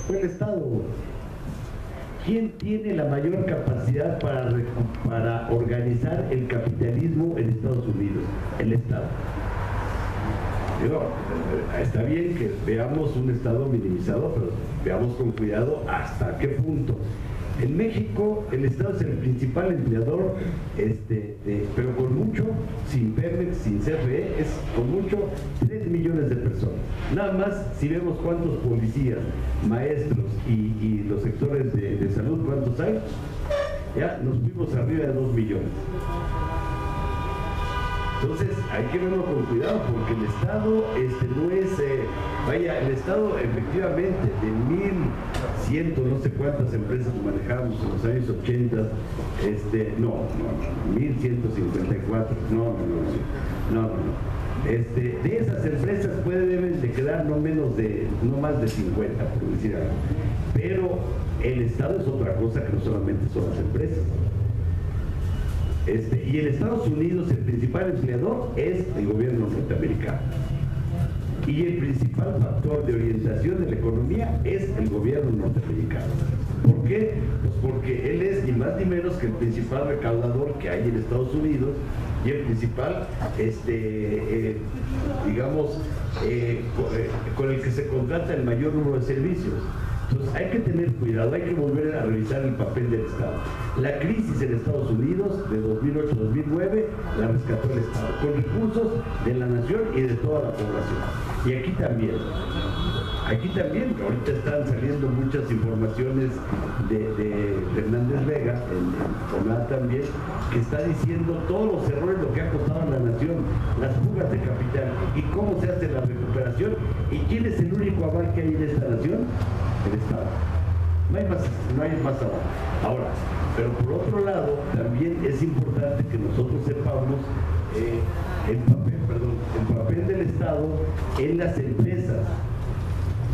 Fue el Estado. ¿Quién tiene la mayor capacidad para organizar el capitalismo en Estados Unidos? El Estado. Digo, está bien que veamos un Estado minimizado, pero veamos con cuidado hasta qué punto. En México el Estado es el principal empleador, pero con mucho, sin Pemex, sin CFE, es con mucho 3 millones de personas. Nada más si vemos cuántos policías, maestros y los sectores de salud, cuántos hay, ya nos fuimos arriba de 2 millones. Entonces hay que verlo con cuidado porque el Estado no es, el Estado efectivamente de 1.100 no sé cuántas empresas manejamos en los años 80, 1.154, no. De esas empresas deben de quedar no más de 50, por decir algo. Pero el Estado es otra cosa que no solamente son las empresas. Y en Estados Unidos el principal empleador es el gobierno norteamericano. Y el principal factor de orientación de la economía es el gobierno norteamericano. ¿Por qué? Pues porque él es ni más ni menos que el principal recaudador que hay en Estados Unidos y el principal, con el que se contrata el mayor número de servicios. Entonces hay que tener cuidado, hay que volver a revisar el papel del Estado. La crisis en Estados Unidos de 2008-2009 la rescató el Estado, con recursos de la nación y de toda la población. Y aquí también, ahorita están saliendo muchas informaciones de Fernández Vega, en CONAD también, que está diciendo todos los errores, lo que ha costado a la nación, las fugas de capital y cómo se hace la recuperación y quién es el único aval que hay en esta nación. El Estado. No hay más abajo. Ahora, pero por otro lado, también es importante que nosotros sepamos el papel del Estado en las empresas.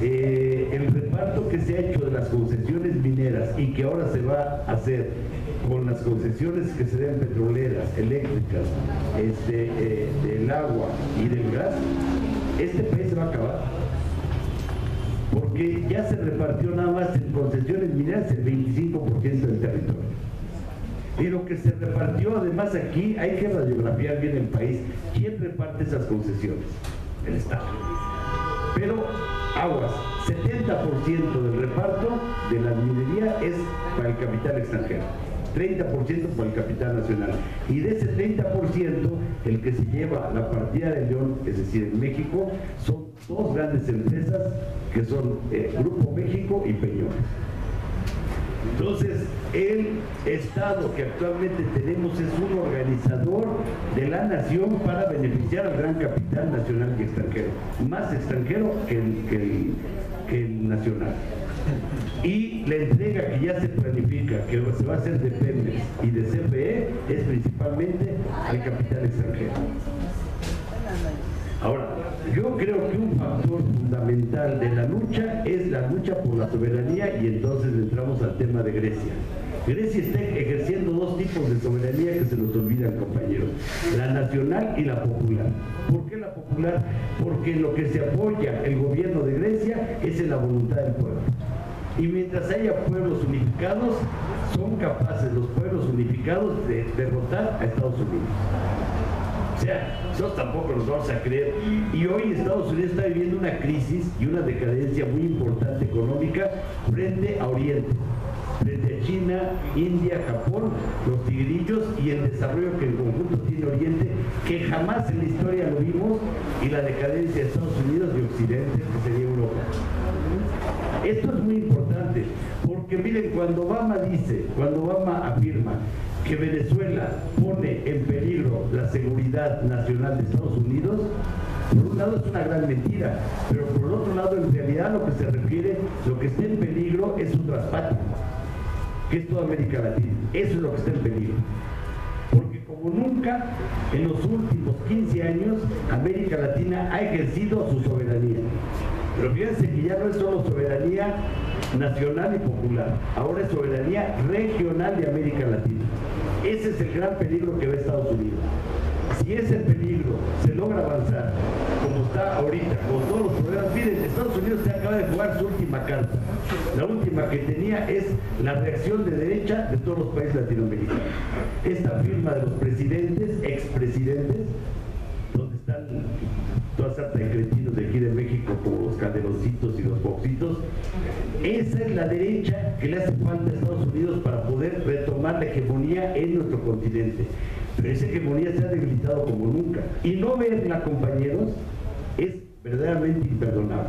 El reparto que se ha hecho de las concesiones mineras y que ahora se va a hacer con las concesiones que se den petroleras, eléctricas, del agua y del gas, este país se va a acabar. Porque ya se repartió nada más en concesiones mineras el 25% del territorio. Y lo que se repartió, además aquí, hay que radiografiar bien el país. ¿Quién reparte esas concesiones? El Estado. Pero, aguas, 70% del reparto de la minería es para el capital extranjero. 30% para el capital nacional. Y de ese 30%, el que se lleva la partida de León, es decir, en México, son dos grandes empresas que son Grupo México y Peñoles. Entonces, el Estado que actualmente tenemos es un organizador de la nación para beneficiar al gran capital nacional y extranjero, más extranjero que el nacional. Y la entrega que ya se planifica, que se va a hacer de Pemex y de CFE, es principalmente al capital extranjero. Ahora, yo creo que un factor fundamental de la lucha es la lucha por la soberanía y entonces entramos al tema de Grecia. Grecia está ejerciendo dos tipos de soberanía que se nos olvidan, compañeros, la nacional y la popular. ¿Por qué la popular? Porque lo que se apoya el gobierno de Grecia es en la voluntad del pueblo. Y mientras haya pueblos unificados, son capaces los pueblos unificados de derrotar a Estados Unidos. O sea, nosotros tampoco nos vamos a creer. Y hoy Estados Unidos está viviendo una crisis y una decadencia muy importante económica frente a Oriente, frente a China, India, Japón, los tigrillos y el desarrollo que en conjunto tiene Oriente, que jamás en la historia lo vimos, y la decadencia de Estados Unidos y Occidente, que sería Europa. Esto es muy importante, porque miren, cuando Obama afirma que Venezuela pone en peligro la seguridad nacional de Estados Unidos, por un lado es una gran mentira, pero por el otro lado en realidad lo que se refiere, lo que está en peligro es su traspatio, que es toda América Latina. Eso es lo que está en peligro. Porque como nunca en los últimos 15 años América Latina ha ejercido su soberanía. Pero fíjense que ya no es solo soberanía nacional y popular, ahora es soberanía regional de América Latina. Ese es el gran peligro que ve Estados Unidos. Si ese peligro se logra avanzar, como está ahorita, con todos los problemas, miren, Estados Unidos se acaba de jugar su última carta. La última que tenía es la reacción de derecha de todos los países latinoamericanos. Esta firma de los presidentes, expresidentes, donde están toda sarta de cretinos de aquí de México, como los Calderoncitos y los Foxitos, Esa es la derecha que le hace falta a Estados Unidos para poder retomar la hegemonía en nuestro continente. Pero esa hegemonía se ha debilitado como nunca. Y no verla, compañeros, es verdaderamente imperdonable.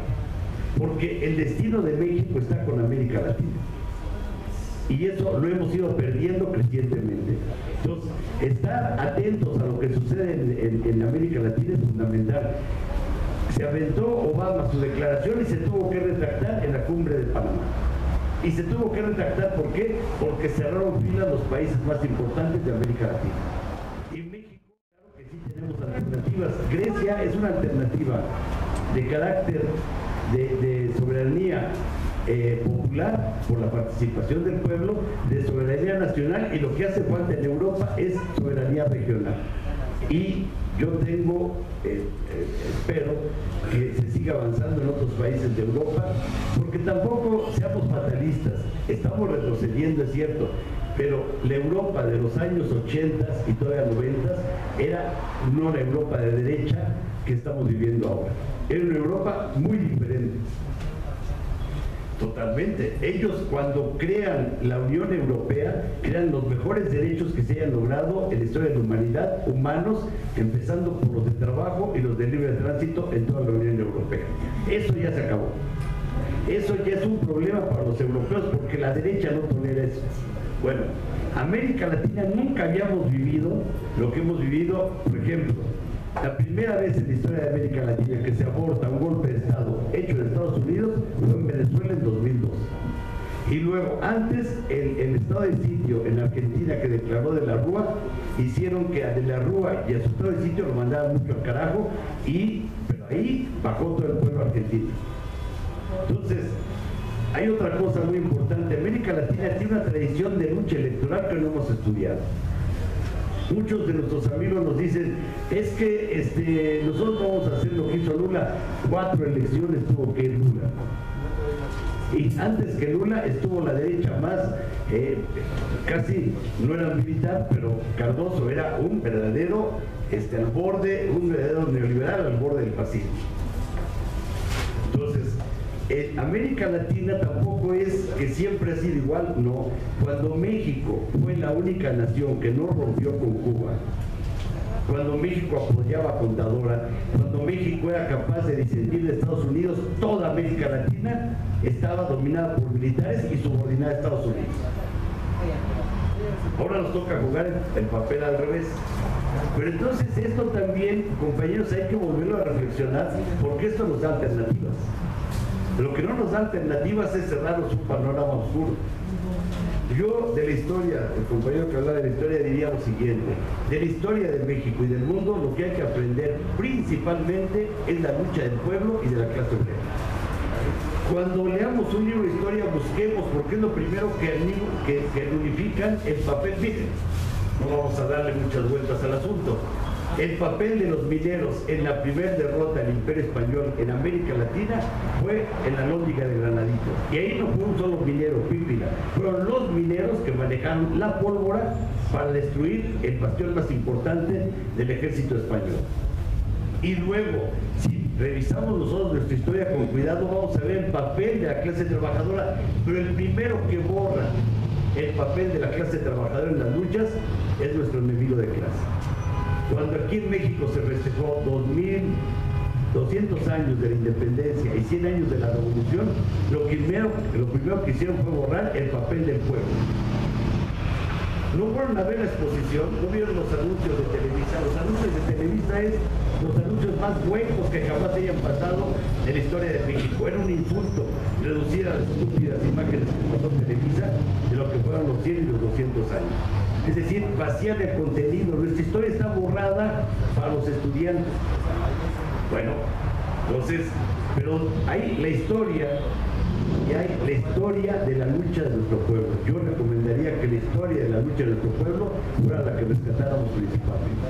Porque el destino de México está con América Latina. Y eso lo hemos ido perdiendo crecientemente. Entonces, estar atentos a lo que sucede en América Latina es fundamental. Se aventó Obama su declaración y se tuvo que retractar en la cumbre de Panamá. Y se tuvo que retractar, ¿por qué? Porque cerraron filas los países más importantes de América Latina. Y México, claro que sí tenemos alternativas. Grecia es una alternativa de carácter de soberanía popular por la participación del pueblo, de soberanía nacional, y lo que hace falta en Europa es soberanía regional. Y yo tengo, espero que se siga avanzando en otros países de Europa, porque tampoco seamos fatalistas, estamos retrocediendo, es cierto, pero la Europa de los años 80 y todavía 90 era no la Europa de derecha que estamos viviendo ahora, era una Europa muy diferente. Totalmente. Ellos, cuando crean la Unión Europea, crean los mejores derechos que se hayan logrado en la historia de la humanidad, humanos, empezando por los de trabajo y los de libre tránsito en toda la Unión Europea. Eso ya se acabó. Eso ya es un problema para los europeos, porque la derecha no tolera eso. Bueno, América Latina nunca habíamos vivido lo que hemos vivido, por ejemplo, la primera vez en la historia de América Latina que se aborta un golpe de Estado hecho en Estados Unidos fue en Venezuela en 2002. Y luego, antes, el estado de sitio en Argentina que declaró de la Rúa, hicieron que a de la Rúa y a su estado de sitio lo mandaban mucho al carajo, pero ahí bajó todo el pueblo argentino. Entonces, hay otra cosa muy importante. América Latina tiene una tradición de lucha electoral que no hemos estudiado. Muchos de nuestros amigos nos dicen, es que nosotros vamos a hacer lo que hizo Lula, 4 elecciones tuvo que ir Lula. Y antes que Lula estuvo la derecha más, casi no era militar, pero Cardoso era un verdadero al borde, un verdadero neoliberal al borde del fascismo. Entonces, América Latina tampoco es que siempre ha sido igual, no. Cuando México fue la única nación que no rompió con Cuba, cuando México apoyaba a Contadora, cuando México era capaz de disentir de Estados Unidos, toda América Latina estaba dominada por militares y subordinada a Estados Unidos. Ahora nos toca jugar el papel al revés. Pero entonces esto también, compañeros, hay que volverlo a reflexionar, porque esto nos da alternativas. Lo que no nos da alternativas es cerrarnos un panorama oscuro. Yo de la historia, el compañero que habla de la historia diría lo siguiente: de la historia de México y del mundo, lo que hay que aprender principalmente es la lucha del pueblo y de la clase obrera. Cuando leamos un libro de historia, busquemos, porque es lo primero que unifican el papel. Miren, no vamos a darle muchas vueltas al asunto. El papel de los mineros en la primera derrota del Imperio Español en América Latina fue en la Lóndiga de Granadito. Y ahí no fue un solo minero, Pípila. Fueron los mineros que manejaron la pólvora para destruir el bastión más importante del ejército español. Y luego, si revisamos nosotros nuestra historia con cuidado, vamos a ver el papel de la clase trabajadora. Pero el primero que borra el papel de la clase trabajadora en las luchas es nuestro enemigo de clase. Cuando aquí en México se festejó 200 años de la independencia y 100 años de la revolución, lo primero que hicieron fue borrar el papel del pueblo. No fueron a ver la exposición, no vieron los anuncios de Televisa. Los anuncios de Televisa es los anuncios más huecos que jamás hayan pasado en la historia de México. Era un insulto reducir a las estúpidas imágenes que pasó Televisa de lo que fueron los 100 y los 200 años. Es decir, vaciar el contenido. Nuestra historia está borrada para los estudiantes. Bueno, entonces, pero hay la historia, y hay la historia de la lucha de nuestro pueblo. Yo recomendaría que la historia de la lucha de nuestro pueblo fuera la que rescatáramos principalmente.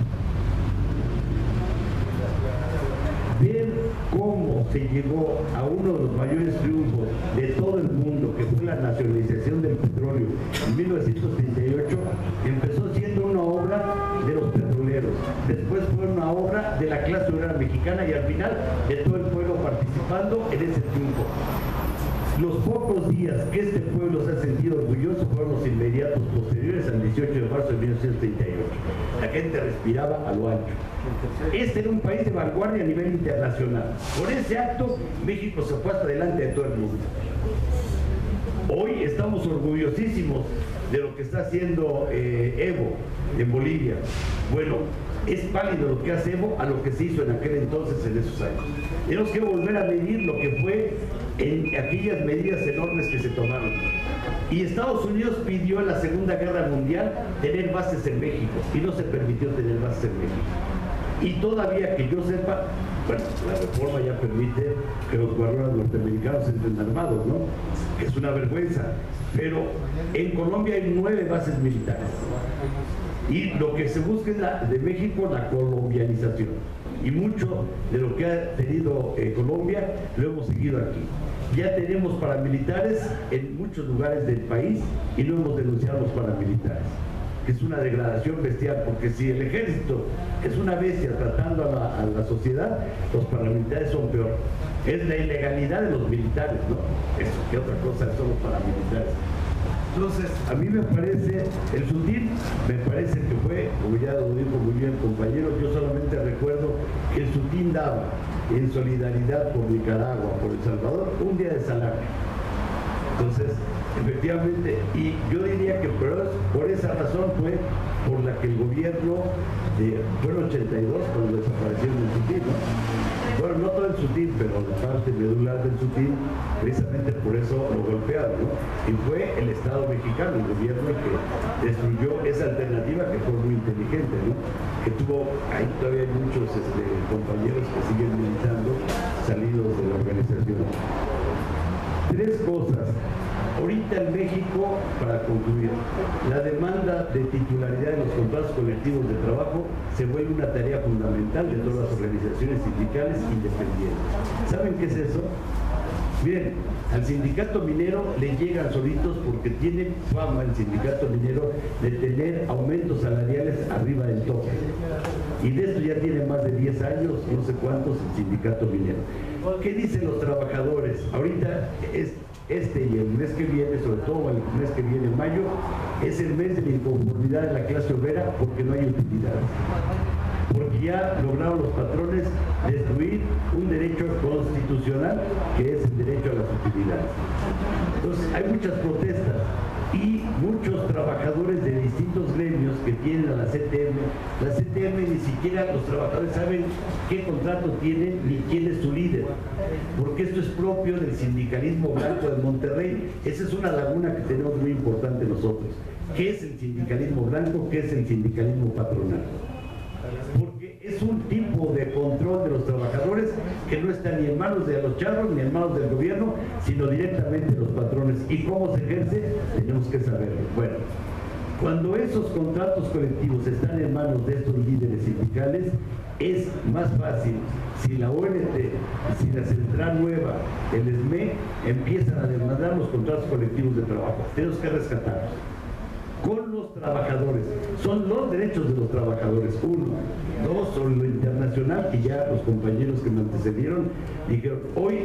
Ver cómo se llegó a uno de los mayores triunfos de todo el mundo, que fue la nacionalización del petróleo en 1938, empezó siendo una obra de los petroleros, después fue una obra de la clase obrera mexicana y al final de todo el pueblo participando en ese triunfo. Los pocos días que este pueblo se ha sentido orgulloso fueron los inmediatos posteriores al 18 de marzo de 1938. La gente respiraba a lo ancho. Este era un país de vanguardia a nivel internacional. Por ese acto, México se fue hasta delante de todo el mundo. Hoy estamos orgullosísimos de lo que está haciendo Evo en Bolivia. Bueno, es válido lo que hace Evo a lo que se hizo en aquel entonces, en esos años. Tenemos que volver a medir lo que fue en aquellas medidas enormes que se tomaron. Y Estados Unidos pidió en la Segunda Guerra Mundial tener bases en México y no se permitió tener bases en México. Y todavía que yo sepa, bueno, la reforma ya permite que los guerreros norteamericanos entren armados, ¿no? Que es una vergüenza. Pero en Colombia hay 9 bases militares. Y lo que se busca es de México la colombianización. Y mucho de lo que ha tenido Colombia lo hemos seguido aquí. Ya tenemos paramilitares en muchos lugares del país y no hemos denunciado a los paramilitares, que es una degradación bestial, porque si el ejército es una bestia tratando a la sociedad, los paramilitares son peor. Es la ilegalidad de los militares, ¿no? Eso, ¿qué otra cosa son los paramilitares? Entonces, a mí me parece, el SUTIN, me parece que fue, como ya lo dijo muy bien el compañero, yo solamente recuerdo que el SUTIN daba en solidaridad por Nicaragua, por El Salvador, un día de salario. Entonces, efectivamente, y yo diría que por esa razón fue por la que el gobierno, fue en 82 cuando desaparecieron el SUTIN, ¿no? Bueno, no todo el SUTIN, pero la parte medular del SUTIN, precisamente por eso lo golpearon, ¿no? Y fue el Estado mexicano, el gobierno, el que destruyó esa alternativa que fue muy inteligente, ¿no? Que tuvo, ahí todavía hay muchos compañeros que siguen militando salidos de la organización. 3 cosas. Ahorita en México, para concluir, la demanda de titularidad de los contratos colectivos de trabajo se vuelve una tarea fundamental de todas las organizaciones sindicales independientes. ¿Saben qué es eso? Miren, al sindicato minero le llegan solitos porque tiene fama el sindicato minero de tener aumentos salariales arriba del tope. Y de esto ya tiene más de 10 años, no sé cuántos, el sindicato minero. ¿Qué dicen los trabajadores? Ahorita y el mes que viene, sobre todo el mes que viene, en mayo, es el mes de la inconformidad de la clase obrera porque no hay utilidades. Porque ya lograron los patrones destruir un derecho constitucional que es el derecho a las utilidades. Entonces hay muchas protestas y muchos trabajadores de distintos gremios que tienen a la CTM. La CTM ni siquiera los trabajadores saben qué contrato tienen ni quién es su líder, porque esto es propio del sindicalismo blanco de Monterrey. Esa es una laguna que tenemos muy importante nosotros. ¿Qué es el sindicalismo blanco? ¿Qué es el sindicalismo patronal? Porque es un tipo de control de los trabajadores que no está ni en manos de los charros ni en manos del gobierno, sino directamente de los patrones. ¿Y cómo se ejerce? Tenemos que saberlo. Bueno, cuando esos contratos colectivos están en manos de estos líderes sindicales, es más fácil. Si la ONT, si la Central Nueva, el SME, empiezan a demandar los contratos colectivos de trabajo, tenemos que rescatarlos con los trabajadores. Son los derechos de los trabajadores. 1, 2, sobre lo internacional, que ya los compañeros que me antecedieron dijeron, hoy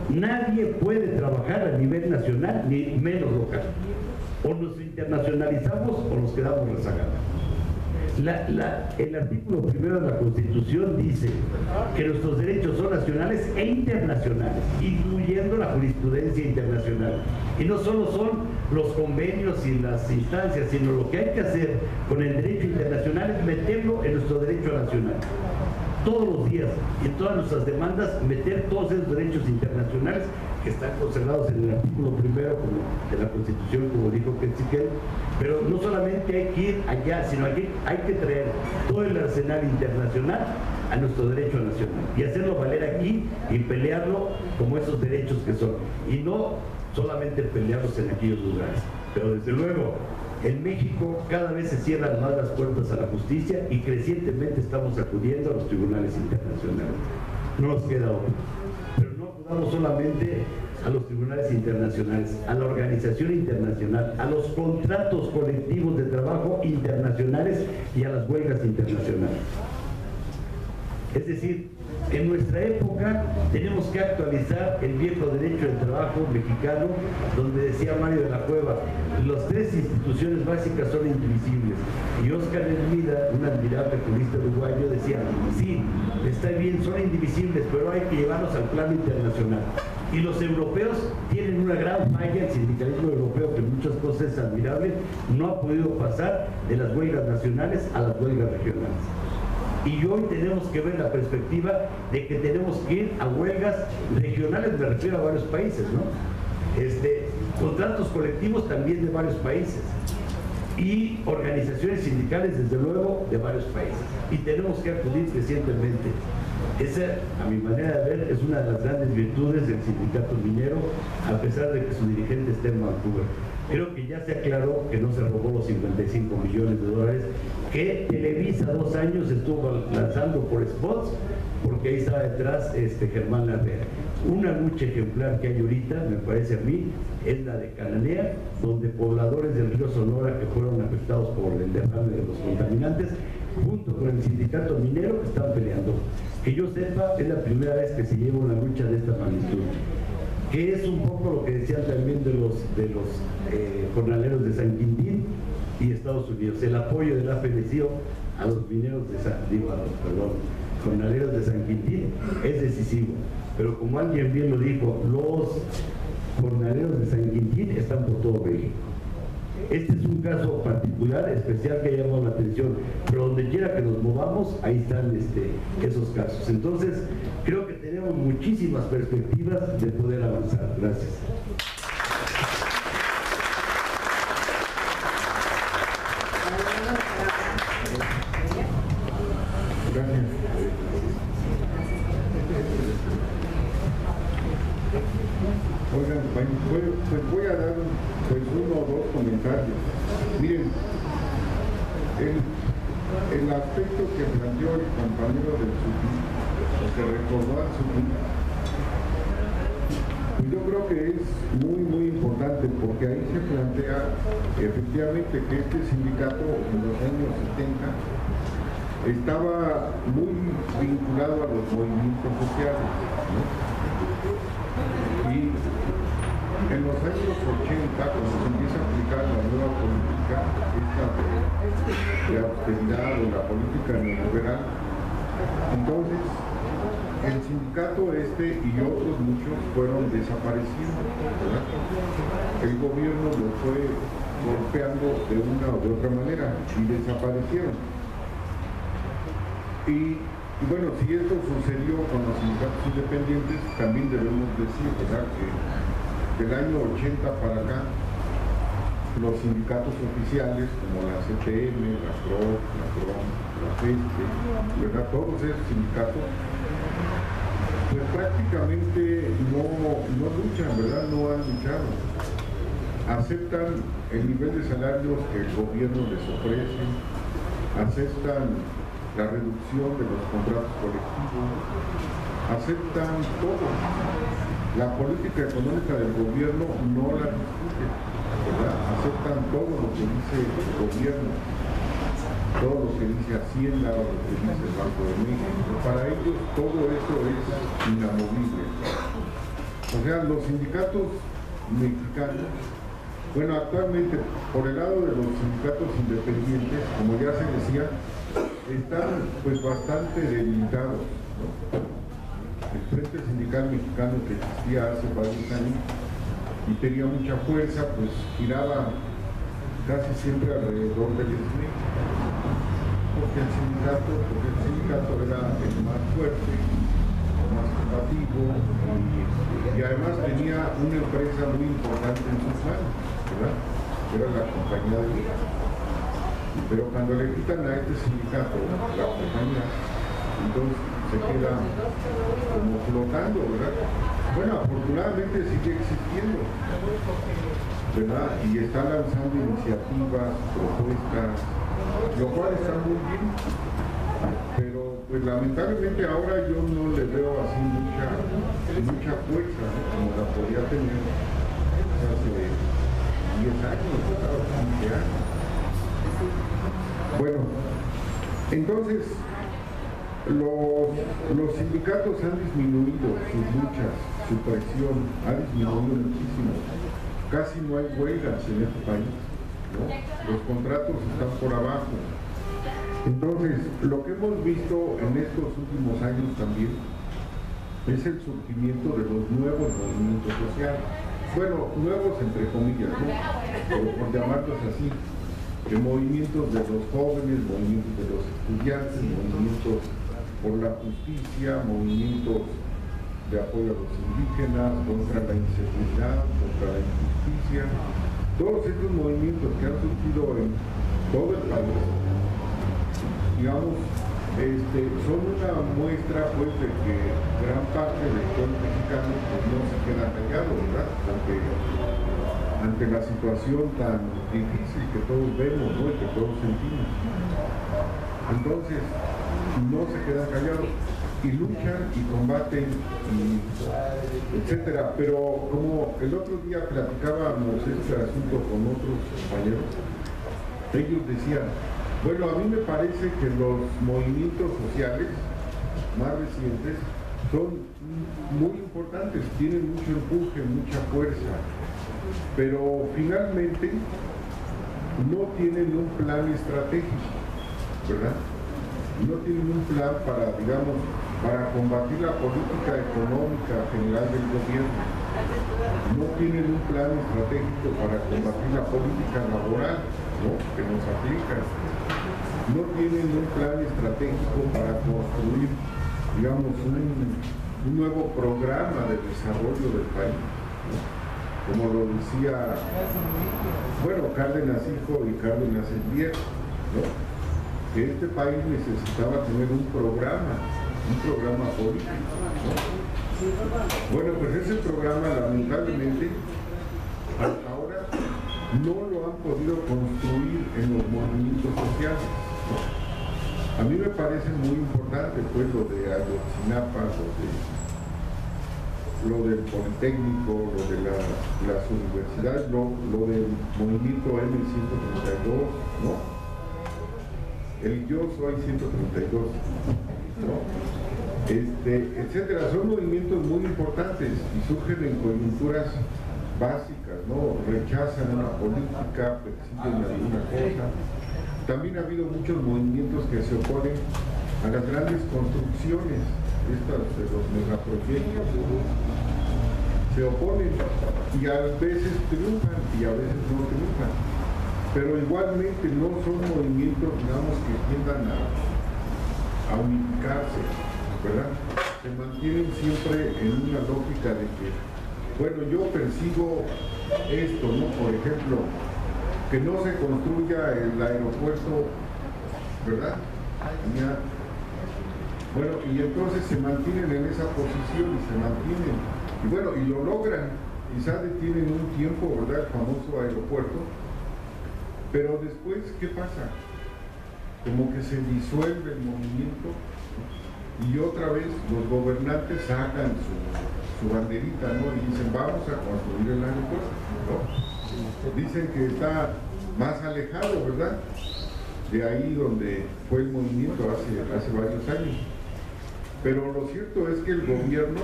nadie puede trabajar a nivel nacional ni menos local. O nos internacionalizamos o nos quedamos rezagados. El artículo 1 de la Constitución dice que nuestros derechos son nacionales e internacionales, incluyendo la jurisprudencia internacional. Y no solo son los convenios y las instancias, sino lo que hay que hacer con el derecho internacional es meterlo en nuestro derecho nacional. Todos los días, y en todas nuestras demandas, meter todos esos derechos internacionales que están consagrados en el artículo 1 de la Constitución, como dijo Quetzalcóatl. Pero no solamente hay que ir allá, sino aquí hay que traer todo el arsenal internacional a nuestro derecho nacional y hacerlo valer aquí y pelearlo como esos derechos que son, y no solamente pelearlos en aquellos lugares. Pero desde luego, en México cada vez se cierran más las puertas a la justicia y crecientemente estamos acudiendo a los tribunales internacionales. No nos queda otro. Pero no acudamos solamente a los tribunales internacionales, a la organización internacional, a los contratos colectivos de trabajo internacionales y a las huelgas internacionales. Es decir, en nuestra época tenemos que actualizar el viejo derecho del trabajo mexicano, donde decía Mario de la Cueva, las tres instituciones básicas son indivisibles. Y Óscar Hermida, un admirable jurista uruguayo, decía, sí, está bien, son indivisibles, pero hay que llevarlos al plano internacional. Y los europeos tienen una gran falla, el sindicalismo europeo, que en muchas cosas es admirable, no ha podido pasar de las huelgas nacionales a las huelgas regionales. Y hoy tenemos que ver la perspectiva de que tenemos que ir a huelgas regionales, me refiero a varios países, ¿no? Contratos colectivos también de varios países y organizaciones sindicales, desde luego, de varios países. Y tenemos que acudir crecientemente. Esa, a mi manera de ver, es una de las grandes virtudes del sindicato minero, a pesar de que su dirigente esté en Vancouver. Creo que ya se aclaró que no se robó los 55 millones de dólares que Televisa 2 años estuvo lanzando por spots, porque ahí estaba detrás Germán Larrea. Una lucha ejemplar que hay ahorita, me parece a mí, es la de Cananea, donde pobladores del río Sonora que fueron afectados por el derrame de los contaminantes, junto con el sindicato minero, están peleando. Que yo sepa, es la primera vez que se lleva una lucha de esta magnitud, que es un poco lo que decían también de los jornaleros de San Quintín y Estados Unidos. El apoyo de la FNCO a los mineros de jornaleros de San Quintín es decisivo. Pero como alguien bien lo dijo, los jornaleros de San Quintín están por todo México. Este es un caso particular, especial, que ha llamado la atención, pero donde quiera que nos movamos, ahí están esos casos. Entonces, creo que tenemos muchísimas perspectivas de poder avanzar. Gracias. Gracias. Oigan, pues voy a dar uno o dos comentarios. Miren, el aspecto que planteó el compañero del SUTI, que recordó al SUTI, pues yo creo que es muy importante, porque ahí se plantea efectivamente que este sindicato en los años 70 estaba muy vinculado a los movimientos sociales, ¿no? Y en los años 80, cuando se empieza a aplicar la nueva política, esta de austeridad o la política neoliberal, entonces el sindicato y otros muchos fueron desapareciendo, ¿verdad? El gobierno los fue golpeando de una o de otra manera y desaparecieron. Y bueno, si esto sucedió con los sindicatos independientes, también debemos decir, ¿verdad?, que del año 80 para acá, los sindicatos oficiales como la CTM, la CROC, la CROM, la FESTE, ¿verdad?, todos esos sindicatos, pues prácticamente no luchan, ¿verdad?, no han luchado. Aceptan el nivel de salarios que el gobierno les ofrece, aceptan la reducción de los contratos colectivos, aceptan todo. La política económica del gobierno no la discuten, ¿verdad? Aceptan todo lo que dice el gobierno, todo lo que dice Hacienda, lo que dice el Banco de México. Para ellos todo eso es inamovible. O sea, los sindicatos mexicanos, bueno, actualmente por el lado de los sindicatos independientes, como ya se decía, están pues bastante debilitados, ¿no? El Frente Sindical Mexicano, que existía hace varios años y tenía mucha fuerza, pues giraba casi siempre alrededor del SME, porque el sindicato era el más fuerte, el más combativo, y además tenía una empresa muy importante en sus manos, ¿verdad?, era la compañía de vida. Pero cuando le quitan a este sindicato la compañía, entonces se queda como flotando, ¿verdad? Bueno, afortunadamente sigue existiendo, ¿verdad? Y está lanzando iniciativas, propuestas, lo cual está muy bien. Pero pues lamentablemente ahora yo no le veo así mucha fuerza, ¿no?, como la podía tener hace 10 años, ¿verdad?, o 15 años. Bueno, entonces, Los sindicatos han disminuido sus luchas, su presión, ha disminuido muchísimo. Casi no hay huelgas en este país, ¿no? Los contratos están por abajo. Entonces, lo que hemos visto en estos últimos años también es el surgimiento de los nuevos movimientos sociales. Bueno, nuevos entre comillas, ¿no? Por llamarlos así, de movimientos de los jóvenes, movimientos de los estudiantes, movimientos por la justicia, movimientos de apoyo a los indígenas, contra la inseguridad, contra la injusticia. Todos estos movimientos que han surgido en todo el país, digamos, son una muestra pues de que gran parte del pueblo mexicano pues, no se queda callado, ¿verdad? Ante la situación tan difícil que todos vemos, ¿no? Y que todos sentimos. Entonces, no se quedan callados y luchan y combaten, etcétera. Pero como el otro día platicábamos este asunto con otros compañeros, ellos decían, bueno, a mí me parece que los movimientos sociales más recientes son muy importantes, tienen mucho empuje, mucha fuerza, pero finalmente no tienen un plan estratégico, ¿verdad? No tienen un plan para, digamos, para combatir la política económica general del gobierno. No tienen un plan estratégico para combatir la política laboral, ¿no? Que nos aplica. No tienen un plan estratégico para construir, digamos, un nuevo programa de desarrollo del país, ¿no? Como lo decía, bueno, Cárdenas hijo y Cárdenas el viejo, ¿no? Que este país necesitaba tener un programa político, ¿no? Bueno, pues ese programa lamentablemente hasta ahora no lo han podido construir en los movimientos sociales, ¿no? A mí me parece muy importante pues lo de Ayotzinapa, lo del Politécnico, lo de las universidades, lo del movimiento M132, ¿no? El Yo Soy 132, ¿no? Etcétera. Son movimientos muy importantes y surgen en coyunturas básicas, ¿no? Rechazan una política, persiguen alguna cosa. También ha habido muchos movimientos que se oponen a las grandes construcciones, estas de los megaproyectos, se oponen y a veces triunfan y a veces no triunfan. Pero igualmente no son movimientos, digamos, que tiendan a unificarse, ¿verdad? Se mantienen siempre en una lógica de que, bueno, yo persigo esto, ¿no? Por ejemplo, que no se construya el aeropuerto, ¿verdad? Ya. Bueno, y entonces se mantienen en esa posición y se mantienen, y bueno, y lo logran, quizás detienen un tiempo, ¿verdad? El famoso aeropuerto. Pero después, ¿qué pasa? Como que se disuelve el movimiento y otra vez los gobernantes sacan su banderita, ¿no? Y dicen, vamos a construir el aeropuerto, ¿no? Dicen que está más alejado, ¿verdad? De ahí donde fue el movimiento hace varios años. Pero lo cierto es que el gobierno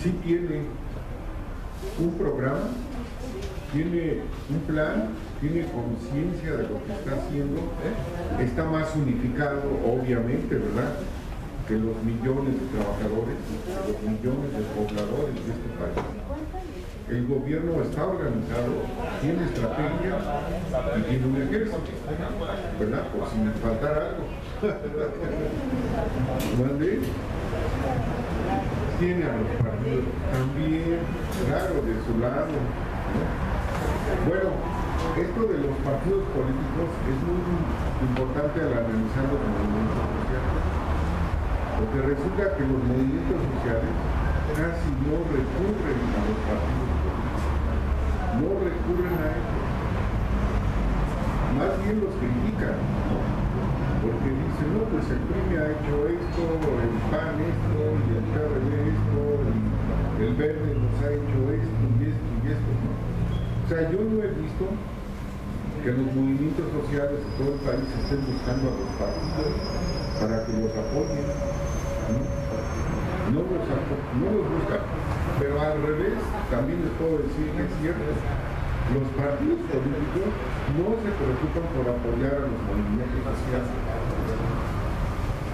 sí tiene un programa, tiene un plan, tiene conciencia de lo que está haciendo, está más unificado, obviamente, ¿verdad?, que los millones de trabajadores, los millones de pobladores de este país. El gobierno está organizado, tiene estrategia y tiene un ejército, ¿verdad?, por si me faltara algo. ¿Mande? Tiene a los partidos también, claro, de su lado, ¿no? Bueno, esto de los partidos políticos es muy importante al analizar los movimientos sociales, porque resulta que los movimientos sociales casi no recurren a los partidos políticos, no recurren a ellos, más bien los critican, ¿no? Porque dicen, no, pues el PRI me ha hecho esto, el PAN esto, y el PRD esto, y el Verde nos ha hecho esto, y esto, y esto, ¿no? O sea, yo no he visto que los movimientos sociales de todo el país estén buscando a los partidos para que los apoyen. No los buscan, pero al revés, también les puedo decir que es cierto. Los partidos políticos no se preocupan por apoyar a los movimientos sociales.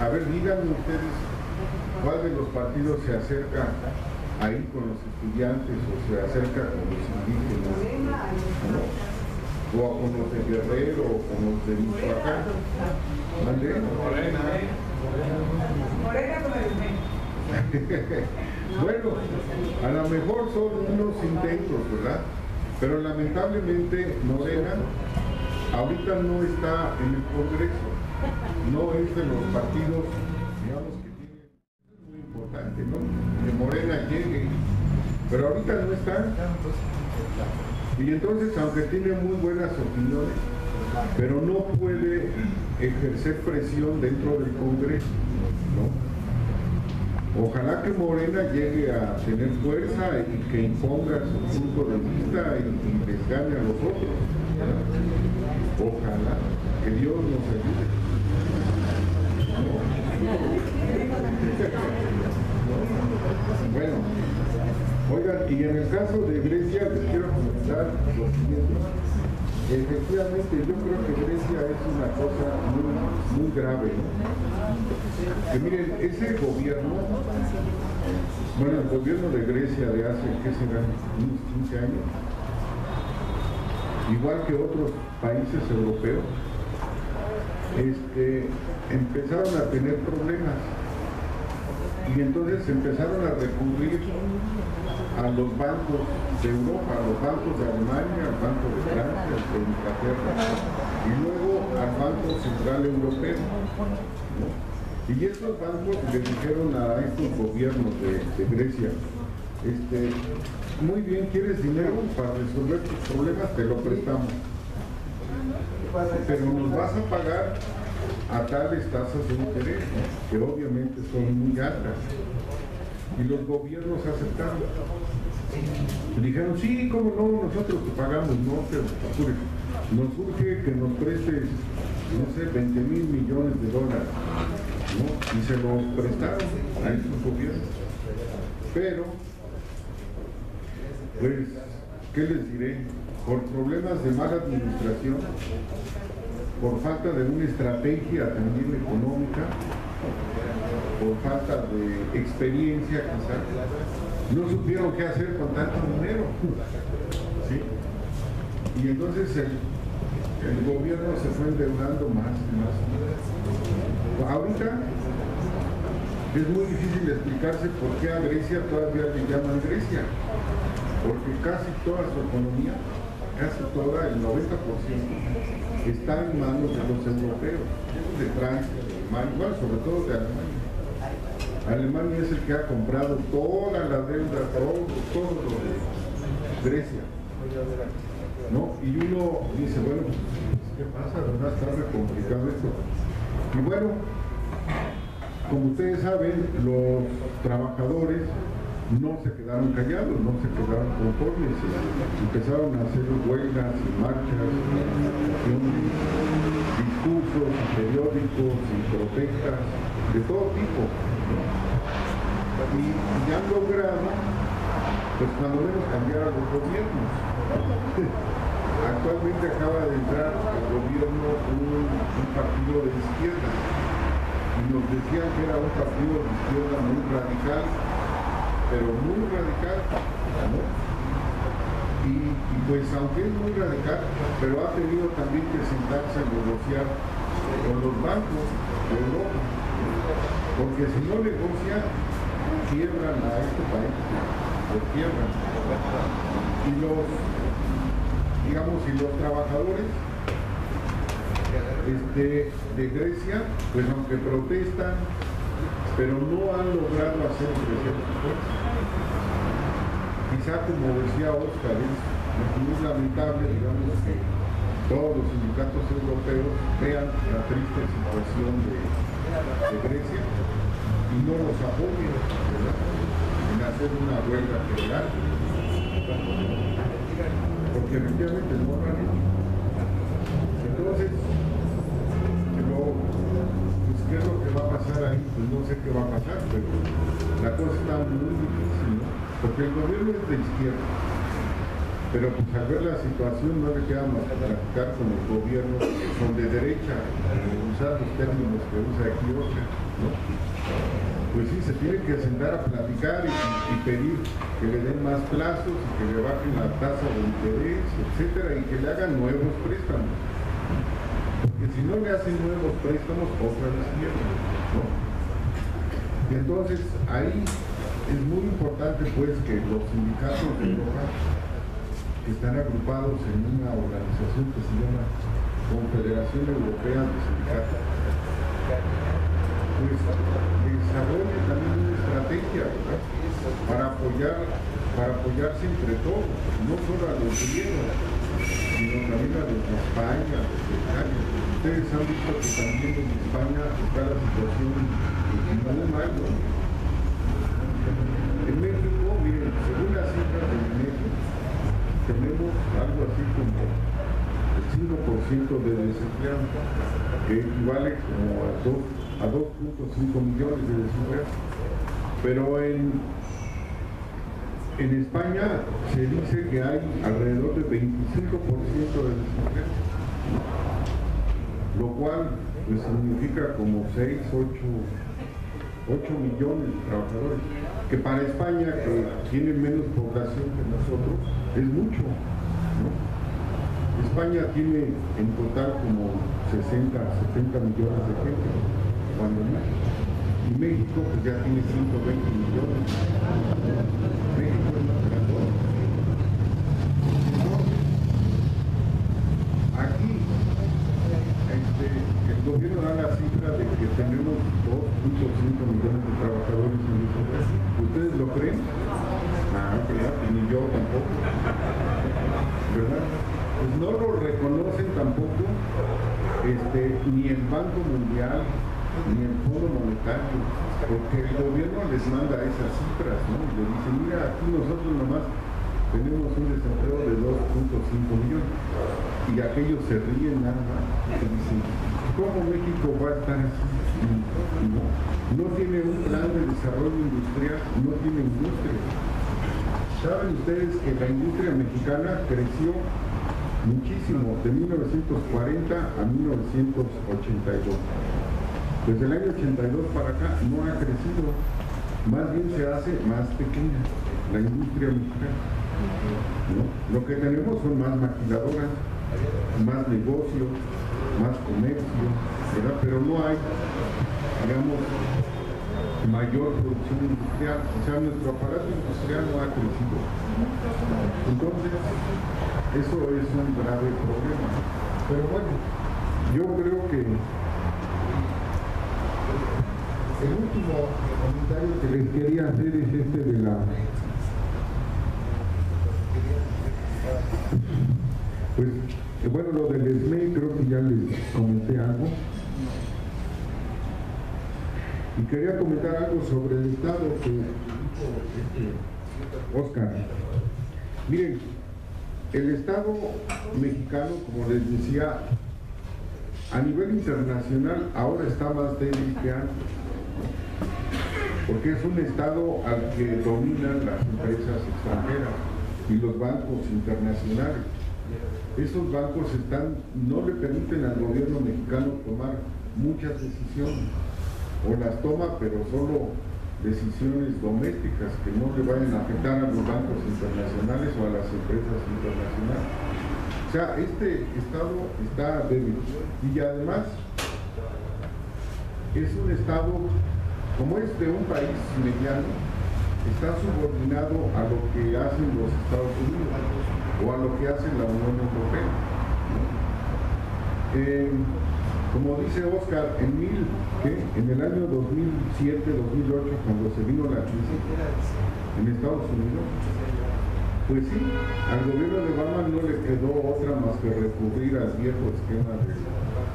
A ver, díganme ustedes, ¿cuál de los partidos se acerca ahí con los estudiantes o se acerca con los indígenas? ¿No? O con los de Guerrero o con los de Michoacán? ¿Mande? Morena con el Bueno, a lo mejor son unos intentos, ¿verdad? Pero lamentablemente Morena ahorita no está en el Congreso, no es de los partidos, digamos, que tienen, es muy importante, ¿no? Que Morena llegue, pero ahorita no está. Y entonces, aunque tiene muy buenas opiniones, pero no puede ejercer presión dentro del Congreso, ¿no? Ojalá que Morena llegue a tener fuerza y que imponga su punto de vista y les gane a los otros, ¿verdad? Ojalá, que Dios nos ayude. Bueno, oigan, y en el caso de Grecia les quiero comentar lo siguiente. Efectivamente, yo creo que Grecia es una cosa muy grave, ¿no? Que miren, ese gobierno, bueno, el gobierno de Grecia de hace, ¿qué serán? Unos 15 años, igual que otros países europeos, empezaron a tener problemas y entonces empezaron a recurrir a los bancos de Europa, a los bancos de Alemania, al Banco de Francia, al de Inglaterra y luego al Banco Central Europeo, ¿no? Y estos bancos le dijeron a estos gobiernos de Grecia, muy bien, ¿quieres dinero para resolver tus problemas? Te lo prestamos, pero nos vas a pagar a tales tasas de interés, ¿no? Que obviamente son muy altas. Y los gobiernos aceptaron. Dijeron, sí, cómo no, nosotros te pagamos, no te apures. Nos urge que nos prestes, no sé, 20 mil millones de dólares, ¿no? Y se los prestaron a estos gobiernos. Pero, pues, ¿qué les diré? Por problemas de mala administración, por falta de una estrategia también económica, por falta de experiencia quizás, no supieron qué hacer con tanto dinero, ¿sí? Y entonces el gobierno se fue endeudando más y más. Ahorita es muy difícil explicarse por qué a Grecia todavía le llaman Grecia, porque casi toda su economía, casi toda, el 90%, está en manos de los europeos, de Francia, de Alemania, bueno, sobre todo de Alemania. Alemania es el que ha comprado toda la deuda, todo lo de Grecia, ¿no? Y uno dice, bueno, ¿qué pasa? ¿Verdad? Está muy complicado esto. Y bueno, como ustedes saben, los trabajadores no se quedaron callados, no se quedaron conformes, empezaron a hacer huelgas y marchas, discursos, periódicos y protestas de todo tipo, ¿no? Y han logrado, pues cuando menos, cambiar a los gobiernos. Actualmente acaba de entrar al gobierno un partido de izquierda y nos decían que era un partido de izquierda muy radical, pero muy radical, ¿no? Y pues aunque es muy radical, pero ha tenido también que sentarse a negociar con los bancos de Europa, porque si no negocian, quiebran a este país, lo quiebran. Y los trabajadores de Grecia, pues aunque protestan, pero no han logrado hacer crecer su fuerza. Quizá, como decía Oscar, es muy lamentable, digamos, que todos los sindicatos europeos vean la triste situación de Grecia y no los apoyen, ¿verdad?, en hacer una huelga general, porque efectivamente no lo han hecho. Entonces, pues, ¿qué es lo que va a pues no sé qué va a pasar, pero la cosa está muy difícil, ¿no? Porque el gobierno es de izquierda, pero pues al ver la situación no le queda más que platicar con el gobierno que son de derecha, usar los términos que usa aquí Oscar, ¿no? Pues sí, se tiene que sentar a platicar y pedir que le den más plazos y que le bajen la tasa de interés, etcétera, y que le hagan nuevos préstamos. Porque si no le hacen nuevos préstamos, otra vez pierden, ¿no? Y entonces ahí es muy importante pues que los sindicatos de Europa que están agrupados en una organización que se llama Confederación Europea de Sindicatos, pues desarrolle también una estrategia, ¿verdad? para apoyarse entre todos, no solo a los griegos, sino también a los de España, a los de Italia. Ustedes han visto que también en España está la situación muy mal, ¿no? En México, miren, según las cifras del INEGI, tenemos algo así como el 5% de desempleados, que equivale como a 2.5 millones de desempleados. Pero en España se dice que hay alrededor de 25% de desempleados, lo cual pues significa como 6, 8 millones de trabajadores, que para España, que tiene menos población que nosotros, es mucho, ¿no? España tiene en total como 60, 70 millones de gente, cuando no. Y México pues ya tiene 120 millones. México es más grande. Aquí el gobierno da la cifra de que tenemos 2.5 millones de trabajadores en el país. ¿Ustedes lo creen? ¿Verdad? Ni yo tampoco. ¿Verdad? Pues no lo reconocen tampoco ni el Banco Mundial ni el Fondo Monetario, porque el gobierno les manda esas cifras, ¿no? Y le dicen, mira, aquí nosotros nomás tenemos un desempleo de 2.5 millones, y aquellos se ríen nada más, y dicen, ¿cómo México va a estar así? No tiene un plan de desarrollo industrial, no tiene industria. ¿Saben ustedes que la industria mexicana creció muchísimo, de 1940 a 1982? Desde el año 82 para acá no ha crecido, más bien se hace más pequeña la industria mexicana, ¿no? Lo que tenemos son más maquiladoras, más negocios, más comercio, ¿verdad? Pero no hay, digamos, mayor producción industrial, o sea, nuestro aparato industrial no ha crecido. Entonces, eso es un grave problema. Pero bueno, yo creo que el último comentario que les quería hacer es de la... Pues, bueno, lo del SME creo que ya les comenté algo. Y quería comentar algo sobre el Estado que dijo Oscar. Miren, el Estado mexicano, como les decía, a nivel internacional ahora está más débil que antes, porque es un Estado al que dominan las empresas extranjeras y los bancos internacionales. Esos bancos no le permiten al gobierno mexicano tomar muchas decisiones, o las toma pero solo decisiones domésticas que no le vayan a afectar a los bancos internacionales o a las empresas internacionales. O sea, este Estado está débil, y además es un Estado, como es de un país mediano, está subordinado a lo que hacen los Estados Unidos o a lo que hace la Unión Europea. Como dice Oscar, en el año 2007-2008, cuando se vino la crisis en Estados Unidos, pues sí, al gobierno de Obama no le quedó otra más que recurrir al viejo esquema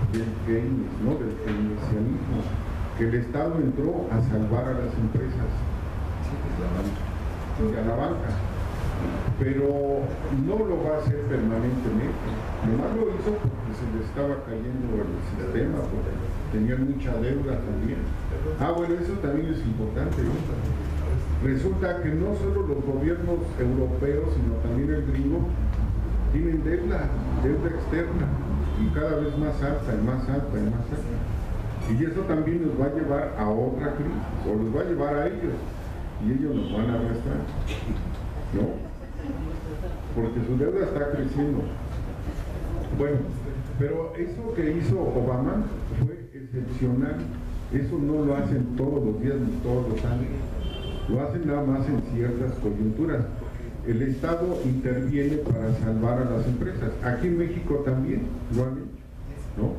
del Keynes, ¿no? Del keynesianismo, que el Estado entró a salvar a las empresas y a la banca. pero no lo va a hacer permanentemente. Nomás lo hizo porque se le estaba cayendo el sistema, porque tenían mucha deuda también. Bueno, eso también es importante, ¿no? Resulta que no solo los gobiernos europeos, sino también el gringo, tienen deuda externa, y cada vez más alta, y más alta, y más alta. Y eso también nos va a llevar a otra crisis, o los va a llevar a ellos, y ellos nos van a arrastrar, ¿no? Porque su deuda está creciendo. Bueno, pero eso que hizo Obama fue excepcional. Eso no lo hacen todos los días ni todos los años. Lo hacen nada más en ciertas coyunturas. El Estado interviene para salvar a las empresas. Aquí en México también lo han hecho, ¿no?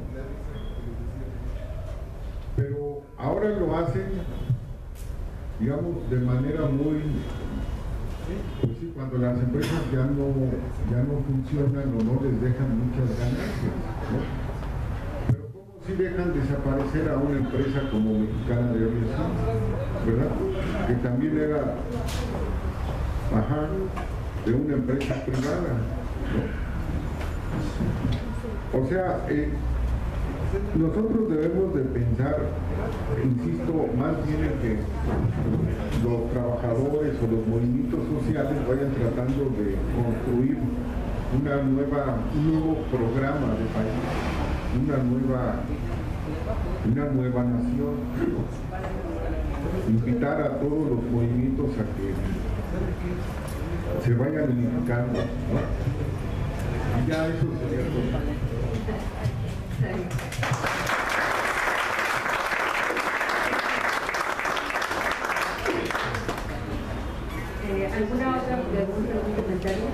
Pero ahora lo hacen, digamos, de manera muy... Pues sí, cuando las empresas ya no funcionan o no les dejan muchas ganancias, ¿no? Pero ¿cómo si dejan desaparecer a una empresa como Mexicana de Aviación, ¿verdad? Que también era de una empresa privada, ¿no? O sea, nosotros debemos de pensar, insisto, más bien en que los trabajadores o los movimientos sociales vayan tratando de construir un nuevo programa de país, una nueva nación, invitar a todos los movimientos a que se vayan unificando, ¿no? Y ya eso sería todo. ¿Alguna otra pregunta, algún comentario?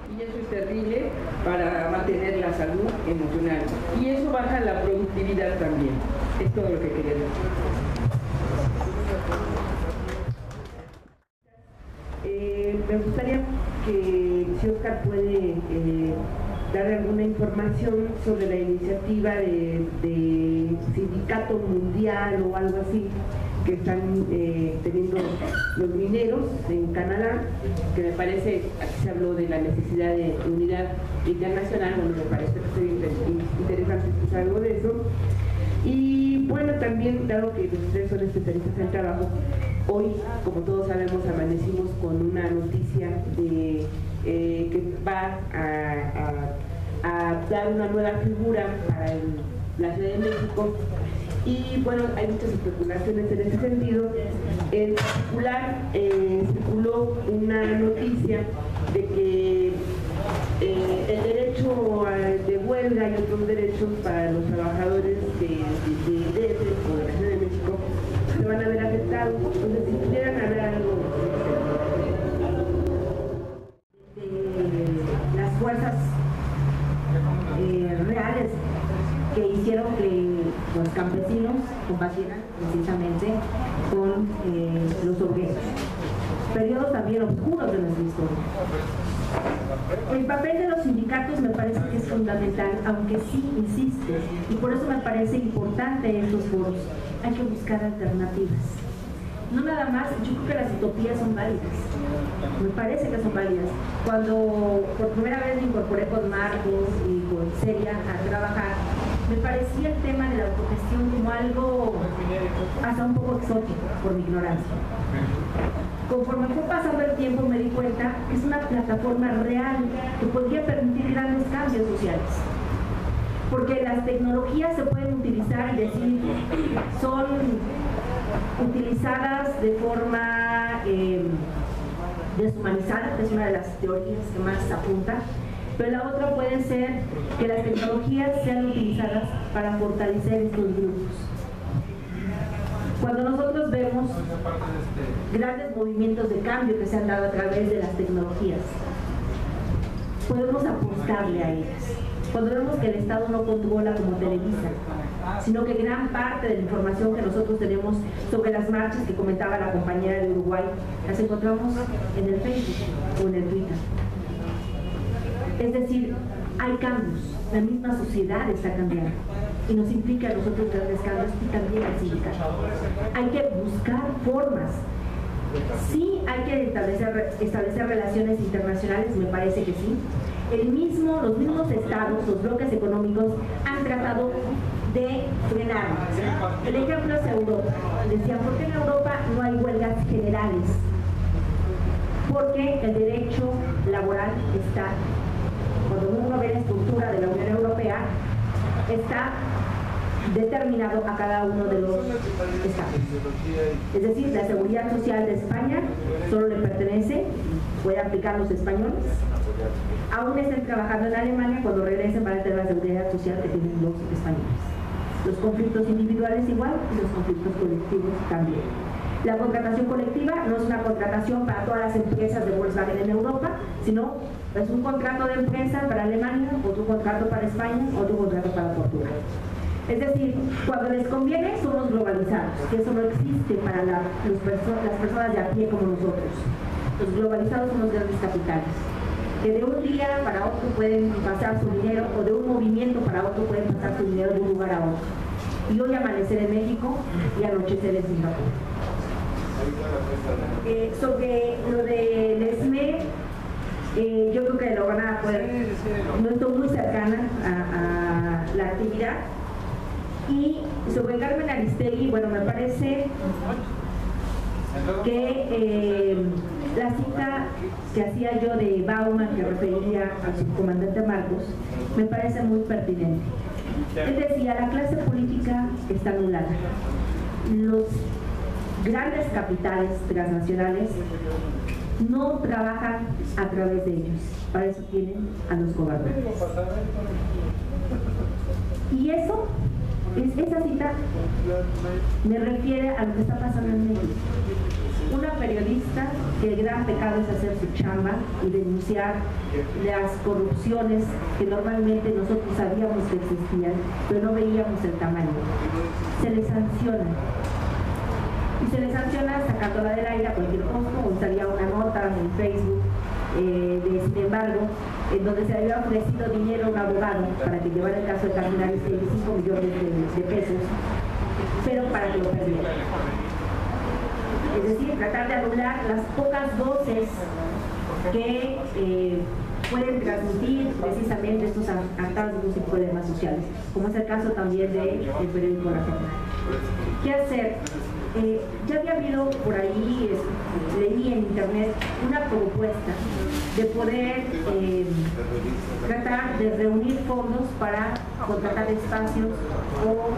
Y eso es terrible para mantener la salud emocional. Y eso baja la productividad también. Es todo lo que quería decir. Me gustaría que si Oscar puede dar alguna información sobre la iniciativa de sindicato mundial o algo así que están teniendo los mineros en Canadá, que me parece, aquí se habló de la necesidad de unidad internacional, bueno, me parece que sería interesante escuchar algo de eso. Y bueno, también, dado que los tres son especialistas en trabajo, hoy, como todos sabemos, amanecimos con una noticia de que va a dar una nueva figura para la Ciudad de México. Y bueno, hay muchas especulaciones en ese sentido. En particular, circuló una noticia de que el derecho de huelga y otros derechos para los trabajadores de DF o de la Ciudad de México se van a ver afectados. Entonces, si pudieran hablar algo de las fuerzas reales que hicieron que los campesinos combatieran precisamente con los obreros. Periodos también oscuros de nuestra historia. El papel de los sindicatos me parece que es fundamental, aunque sí insiste, y por eso me parece importante estos foros. Hay que buscar alternativas. No nada más, yo creo que las utopías son válidas. Me parece que son válidas. Cuando por primera vez me incorporé con Marcos y con Celia a trabajar, me parecía el tema de la autogestión como algo hasta un poco exótico por mi ignorancia. Conforme fue pasando el tiempo me di cuenta que es una plataforma real que podría permitir grandes cambios sociales. Porque las tecnologías se pueden utilizar y decir, son utilizadas de forma deshumanizada, es una de las teorías que más apunta, pero la otra puede ser que las tecnologías sean utilizadas para fortalecer estos grupos. Cuando nosotros vemos grandes movimientos de cambio que se han dado a través de las tecnologías, podemos apostarle a ellas. Cuando vemos que el Estado no controla como Televisa, sino que gran parte de la información que nosotros tenemos sobre las marchas que comentaba la compañera de Uruguay, las encontramos en el Facebook o en el Twitter. Es decir, hay cambios, la misma sociedad está cambiando. y nos implica a nosotros grandes cambios y también al sindicato. Hay que buscar formas. Sí hay que establecer relaciones internacionales, me parece que sí. Los mismos estados, los bloques económicos han tratado de frenar. El ejemplo es Europa. Decían, ¿por qué en Europa no hay huelgas generales? Porque el derecho laboral está, cuando uno ve la estructura de la Unión Europea, está determinado a cada uno de los estados. Es decir, la seguridad social de España solo le pertenece, puede aplicar los españoles, aún estén trabajando en Alemania, cuando regresen van a tener la seguridad social que tienen los españoles. Los conflictos individuales igual y los conflictos colectivos también. La contratación colectiva no es una contratación para todas las empresas de Volkswagen en Europa, sino es un contrato de empresa para Alemania, otro contrato para España, otro contrato para Portugal. Es decir, cuando les conviene somos globalizados, que eso no existe para las personas de a pie como nosotros. Los globalizados son los grandes capitales, que de un día para otro pueden pasar su dinero, o de un movimiento para otro pueden pasar su dinero de un lugar a otro. Y hoy amanecer en México y anochecer en Singapur. Sobre lo de SME, yo creo que lo van a poder, no estoy muy cercana a la actividad. Y sobre Carmen Aristegui, bueno, me parece que la cita que hacía yo de Bauman, que refería al subcomandante Marcos, me parece muy pertinente. Él decía, la clase política está anulada. Los grandes capitales transnacionales no trabajan a través de ellos, para eso tienen a los gobernantes. Y eso, esa cita me refiere a lo que está pasando en México. Una periodista que el gran pecado es hacer su chamba y denunciar las corrupciones que normalmente nosotros sabíamos que existían, pero no veíamos el tamaño. Se les sanciona. Y se les sanciona sacándola del aire a cualquier costo. Hoy salía una nota en Facebook sin embargo, en donde se había ofrecido dinero a un abogado para que llevara el caso de Carmen Aristegui, 5 millones de pesos, pero para que lo perdiera. Es decir, tratar de anular las pocas voces que pueden transmitir precisamente estos hartazgos y problemas sociales, como es el caso también del periódico La Jornada. ¿Qué hacer? Ya había habido por ahí, leí en internet, una propuesta de poder tratar de reunir fondos para contratar espacios o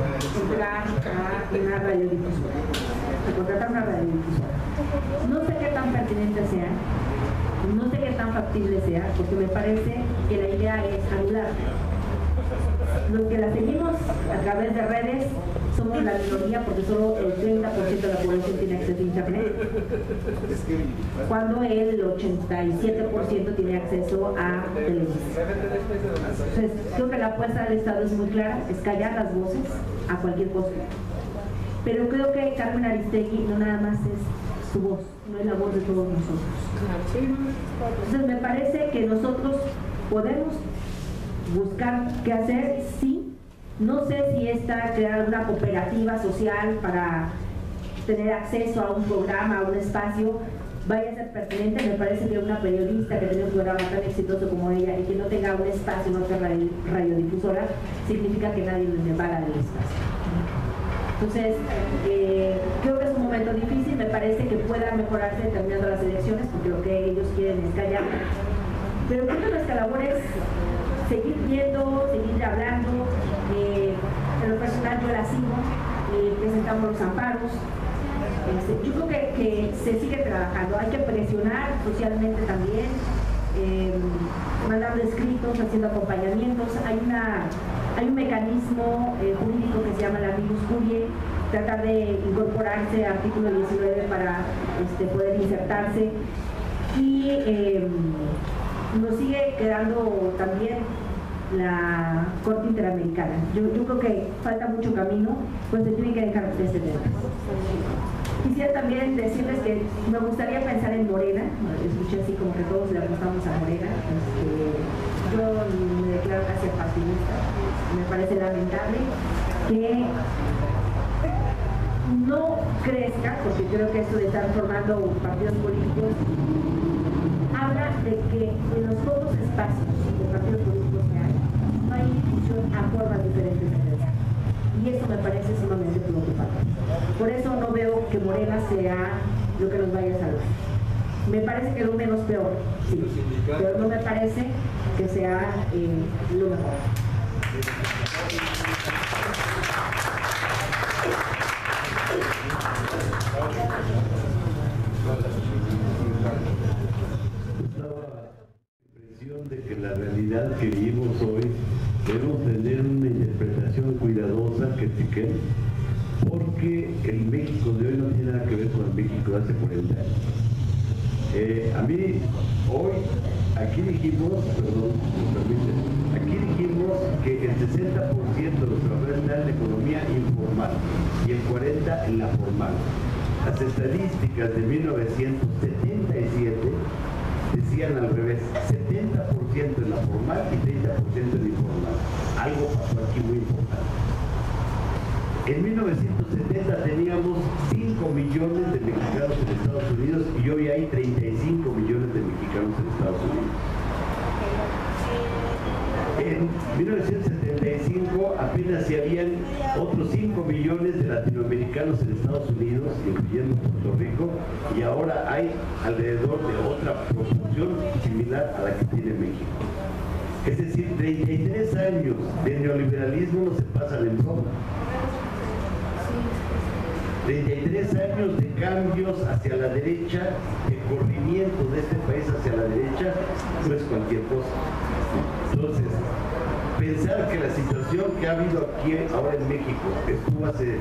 entrar a una radiodifusora, contratar una radiodifusora. No sé qué tan pertinente sea, no sé qué tan factible sea, porque me parece que la idea es anular. Los que la seguimos a través de redes somos la minoría, porque solo el 30% de la población tiene acceso a internet, cuando el 87% tiene acceso a televisión. Entonces, creo que la apuesta del Estado es muy clara, es callar las voces a cualquier costo. Pero creo que Carmen Aristegui no nada más es su voz, no es la voz de todos nosotros. Entonces me parece que nosotros podemos buscar qué hacer, sí. No sé si crear una cooperativa social para tener acceso a un programa, a un espacio, vaya a ser pertinente. Me parece que una periodista que tiene un programa tan exitoso como ella y que no tenga un espacio en otra radiodifusora, significa que nadie le paga del espacio. Entonces, creo que es un momento difícil, me parece que pueda mejorarse terminando las elecciones, porque lo que ellos quieren es callar. Pero creo que nuestra labor es seguir viendo, seguir hablando. En lo personal yo la sigo, presentamos los amparos. Yo creo que se sigue trabajando, hay que presionar socialmente también, mandando escritos, haciendo acompañamientos. Hay un mecanismo jurídico que se llama la amicus curiae, tratar de incorporarse al artículo 19 para poder insertarse. Y nos sigue quedando también la Corte Interamericana. Yo creo que falta mucho camino, pues se tiene que dejar de este tema. Quisiera también decirles que me gustaría pensar en Morena. Escuché así como que todos le apostamos a Morena. yo me declaro casi partidista. Me parece lamentable que no crezca, porque creo que esto de estar formando partidos políticos habla de que en los pocos espacios de partidos políticos que hay, no hay difusión a formas diferentes de pensar. Y eso me parece sumamente preocupante. Por eso no veo que Morena sea lo que nos vaya a salvar. Me parece que lo menos peor, sí, pero no me parece que sea lo mejor. De que la realidad que vivimos hoy debemos tener una interpretación cuidadosa, porque el México de hoy no tiene nada que ver con el México de hace 40 años. A mí, hoy, aquí dijimos que el 60% de los trabajadores están en la economía informal y el 40% en la formal. Las estadísticas de 1977 decían al revés, 70% en la formal y 30% en la informal. Algo pasó aquí muy importante. En 1970 teníamos 5 millones de mexicanos en Estados Unidos y hoy hay 35 millones de mexicanos en Estados Unidos. En 1975 apenas se habían otros 5 millones de latinoamericanos en Estados Unidos, incluyendo Puerto Rico, y ahora hay alrededor de otra proporción similar a la que tiene México. Es decir, 33 años de neoliberalismo no se pasan en broma. 33 años de cambios hacia la derecha, de corrimiento de este país hacia la derecha, no es cualquier cosa. Entonces, pensar que la situación que ha habido aquí ahora en México estuvo hace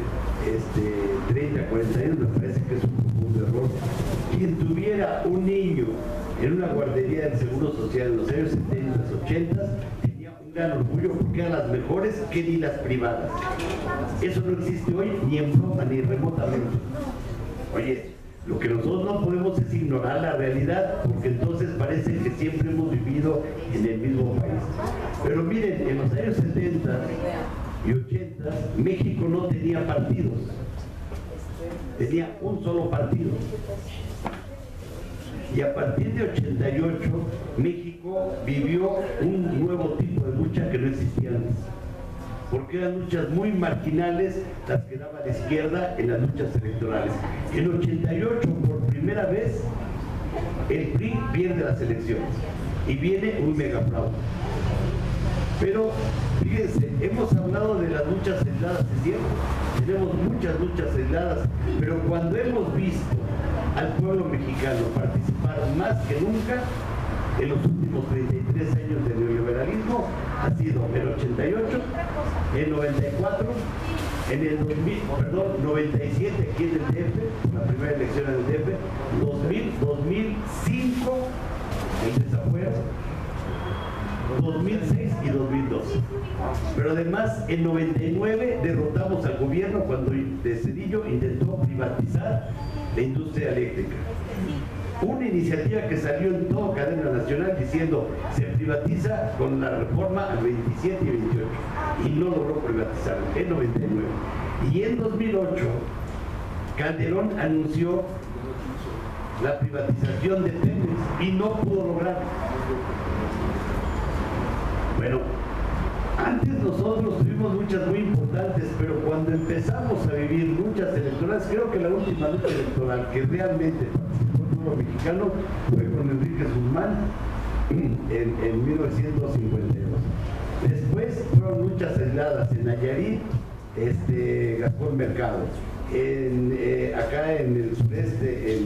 30, 40 años, me parece que es un profundo error. Quien tuviera un niño en una guardería del Seguro Social en los años 70, 80, tenía un gran orgullo porque eran las mejores que ni las privadas. Eso no existe hoy ni en broma ni remotamente. Oye, lo que nosotros no podemos es ignorar la realidad, porque entonces parece que siempre hemos vivido en el mismo país. Pero miren, en los años 70 y 80, México no tenía partidos. Tenía un solo partido. Y a partir de 88, México vivió un nuevo tipo de lucha que no existía antes. Porque eran luchas muy marginales las que daba la izquierda en las luchas electorales. En 88, por primera vez, el PRI pierde las elecciones y viene un megafraude. Pero, fíjense, hemos hablado de las luchas aisladas, es cierto, tenemos muchas luchas aisladas, pero cuando hemos visto al pueblo mexicano participar más que nunca, en los últimos 33 años de neoliberalismo, ha sido el 88, el 94, en el 97 aquí en el DF, la primera elección en el DF, 2000, 2005, el desafuero, 2006 y 2012. Pero además, en 99 derrotamos al gobierno cuando de Zedillo intentó privatizar la industria eléctrica. Una iniciativa que salió en toda cadena nacional diciendo se privatiza con la reforma al 27 y 28 y no logró privatizar en 99. Y en 2008 Calderón anunció la privatización de Pemex y no pudo lograrlo. Bueno, antes nosotros tuvimos luchas muy importantes, pero cuando empezamos a vivir luchas electorales, creo que la última lucha electoral que realmente participó el pueblo mexicano fue con Enrique Guzmán en 1952. Después fueron luchas aisladas en Nayarit, Gaspar Mercado, acá en el sureste, en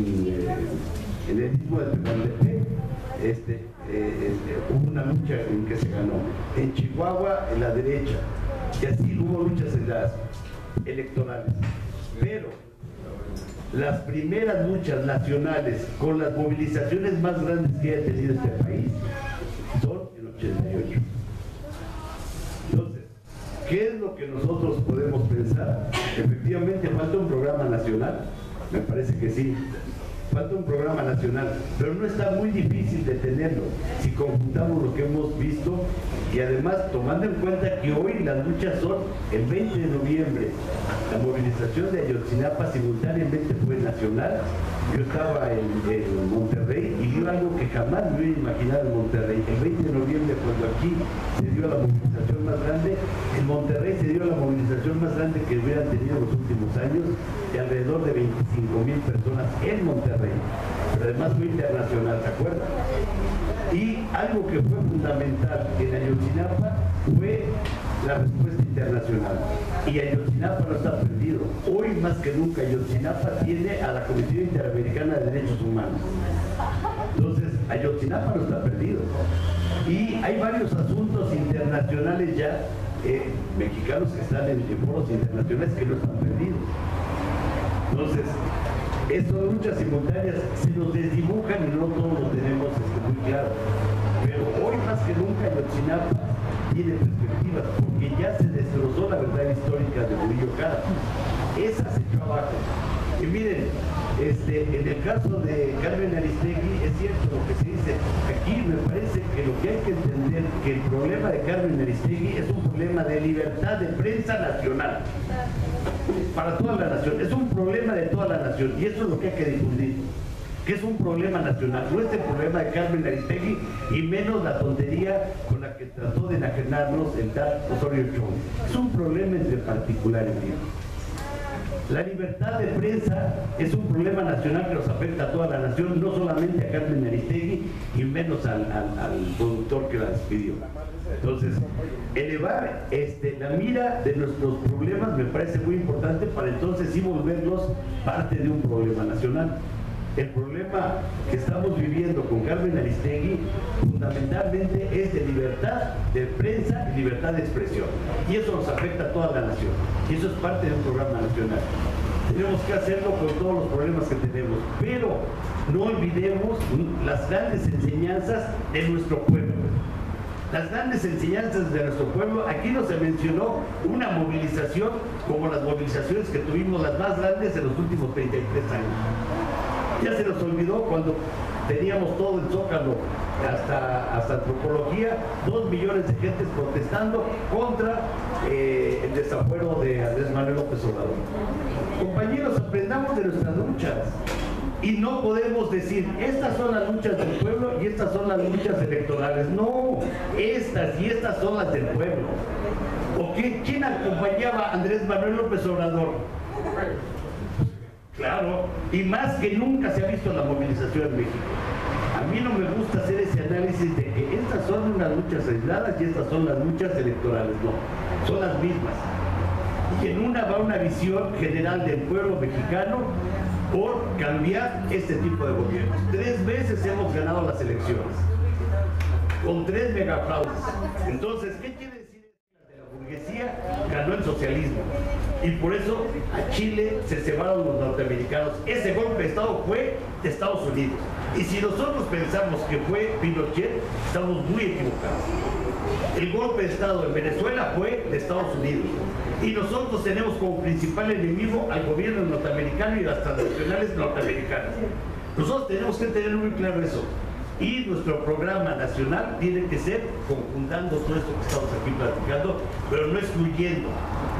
el istmo de Tehuantepec, hubo una lucha en que se ganó. En Chihuahua, en la derecha, y así hubo luchas electorales. Pero las primeras luchas nacionales con las movilizaciones más grandes que haya tenido este país son en 88. Entonces, ¿qué es lo que nosotros podemos pensar? Efectivamente falta un programa nacional, me parece que sí. falta un programa nacional, pero no está muy difícil de tenerlo si conjuntamos lo que hemos visto y además tomando en cuenta que hoy las luchas son el 20 de noviembre. La movilización de Ayotzinapa simultáneamente fue nacional. Yo estaba en Monterrey y vi algo que jamás me hubiera imaginado en Monterrey. El 20 de noviembre, cuando aquí se dio la movilización más grande, en Monterrey se dio la movilización más grande que hubieran tenido en los últimos años, de alrededor de 25,000 personas en Monterrey. Pero además fue internacional, ¿se acuerdan? Y algo que fue fundamental en Ayotzinapa fue la respuesta internacional. Y Ayotzinapa no está perdido. Hoy más que nunca Ayotzinapa tiene a la Comisión Interamericana de Derechos Humanos. Entonces, Ayotzinapa no está perdido. Y hay varios asuntos internacionales ya, mexicanos que están en foros internacionales que no están perdidos. Entonces, estas luchas simultáneas se nos desdibujan y no todos lo tenemos muy claro. Pero hoy más que nunca Ayotzinapa tiene perspectivas, porque ya se destrozó la verdad histórica de Murillo Karam. Esa se echó abajo. Y miren, en el caso de Carmen Aristegui, es cierto lo que se dice. Aquí me parece que lo que hay que entender, que el problema de Carmen Aristegui es un problema de libertad de prensa nacional. Para toda la nación, es un problema de toda la nación, y eso es lo que hay que difundir. Que es un problema nacional, no es el problema de Carmen Aristegui y menos la tontería con la que trató de enajenarnos el tal Osorio Chong. Es un problema entre particulares, ¿no? La libertad de prensa es un problema nacional que nos afecta a toda la nación, no solamente a Carmen Aristegui y menos al productor que la despidió. Entonces, elevar la mira de nuestros problemas me parece muy importante para entonces sí volverlos parte de un problema nacional. El problema que estamos viviendo con Carmen Aristegui fundamentalmente es de libertad de prensa y libertad de expresión. Y eso nos afecta a toda la nación. Y eso es parte de un programa nacional. Tenemos que hacerlo con todos los problemas que tenemos. Pero no olvidemos las grandes enseñanzas de nuestro pueblo. Las grandes enseñanzas de nuestro pueblo, aquí no se mencionó una movilización como las movilizaciones que tuvimos las más grandes en los últimos 33 años. Ya se nos olvidó cuando teníamos todo el Zócalo, hasta antropología, 2 millones de gentes protestando contra el desafuero de Andrés Manuel López Obrador. Compañeros, aprendamos de nuestras luchas. Y no podemos decir, estas son las luchas del pueblo y estas son las luchas electorales. No, estas y estas son las del pueblo. ¿O quién acompañaba a Andrés Manuel López Obrador? Claro, y más que nunca se ha visto la movilización en México. A mí no me gusta hacer ese análisis de que estas son unas luchas aisladas y estas son las luchas electorales. No, son las mismas. Y en una va una visión general del pueblo mexicano por cambiar este tipo de gobiernos. 3 veces hemos ganado las elecciones, con 3 megafraudes. Entonces, ¿qué quiere decir? De la burguesía ganó el socialismo. Y por eso a Chile se cebaron los norteamericanos. Ese golpe de Estado fue de Estados Unidos. Y si nosotros pensamos que fue Pinochet, estamos muy equivocados. El golpe de Estado en Venezuela fue de Estados Unidos. Y nosotros tenemos como principal enemigo al gobierno norteamericano y las transnacionales norteamericanas. Nosotros tenemos que tener muy claro eso. Y nuestro programa nacional tiene que ser conjuntando todo esto que estamos aquí platicando, pero no excluyendo,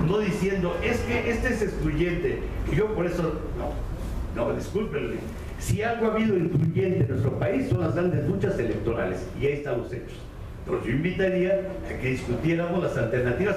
no diciendo, es que este es excluyente. Y yo por eso, no, discúlpenme. Si algo ha habido incluyente en nuestro país son las grandes luchas electorales, y ahí están los hechos. Entonces yo invitaría a que discutiéramos las alternativas.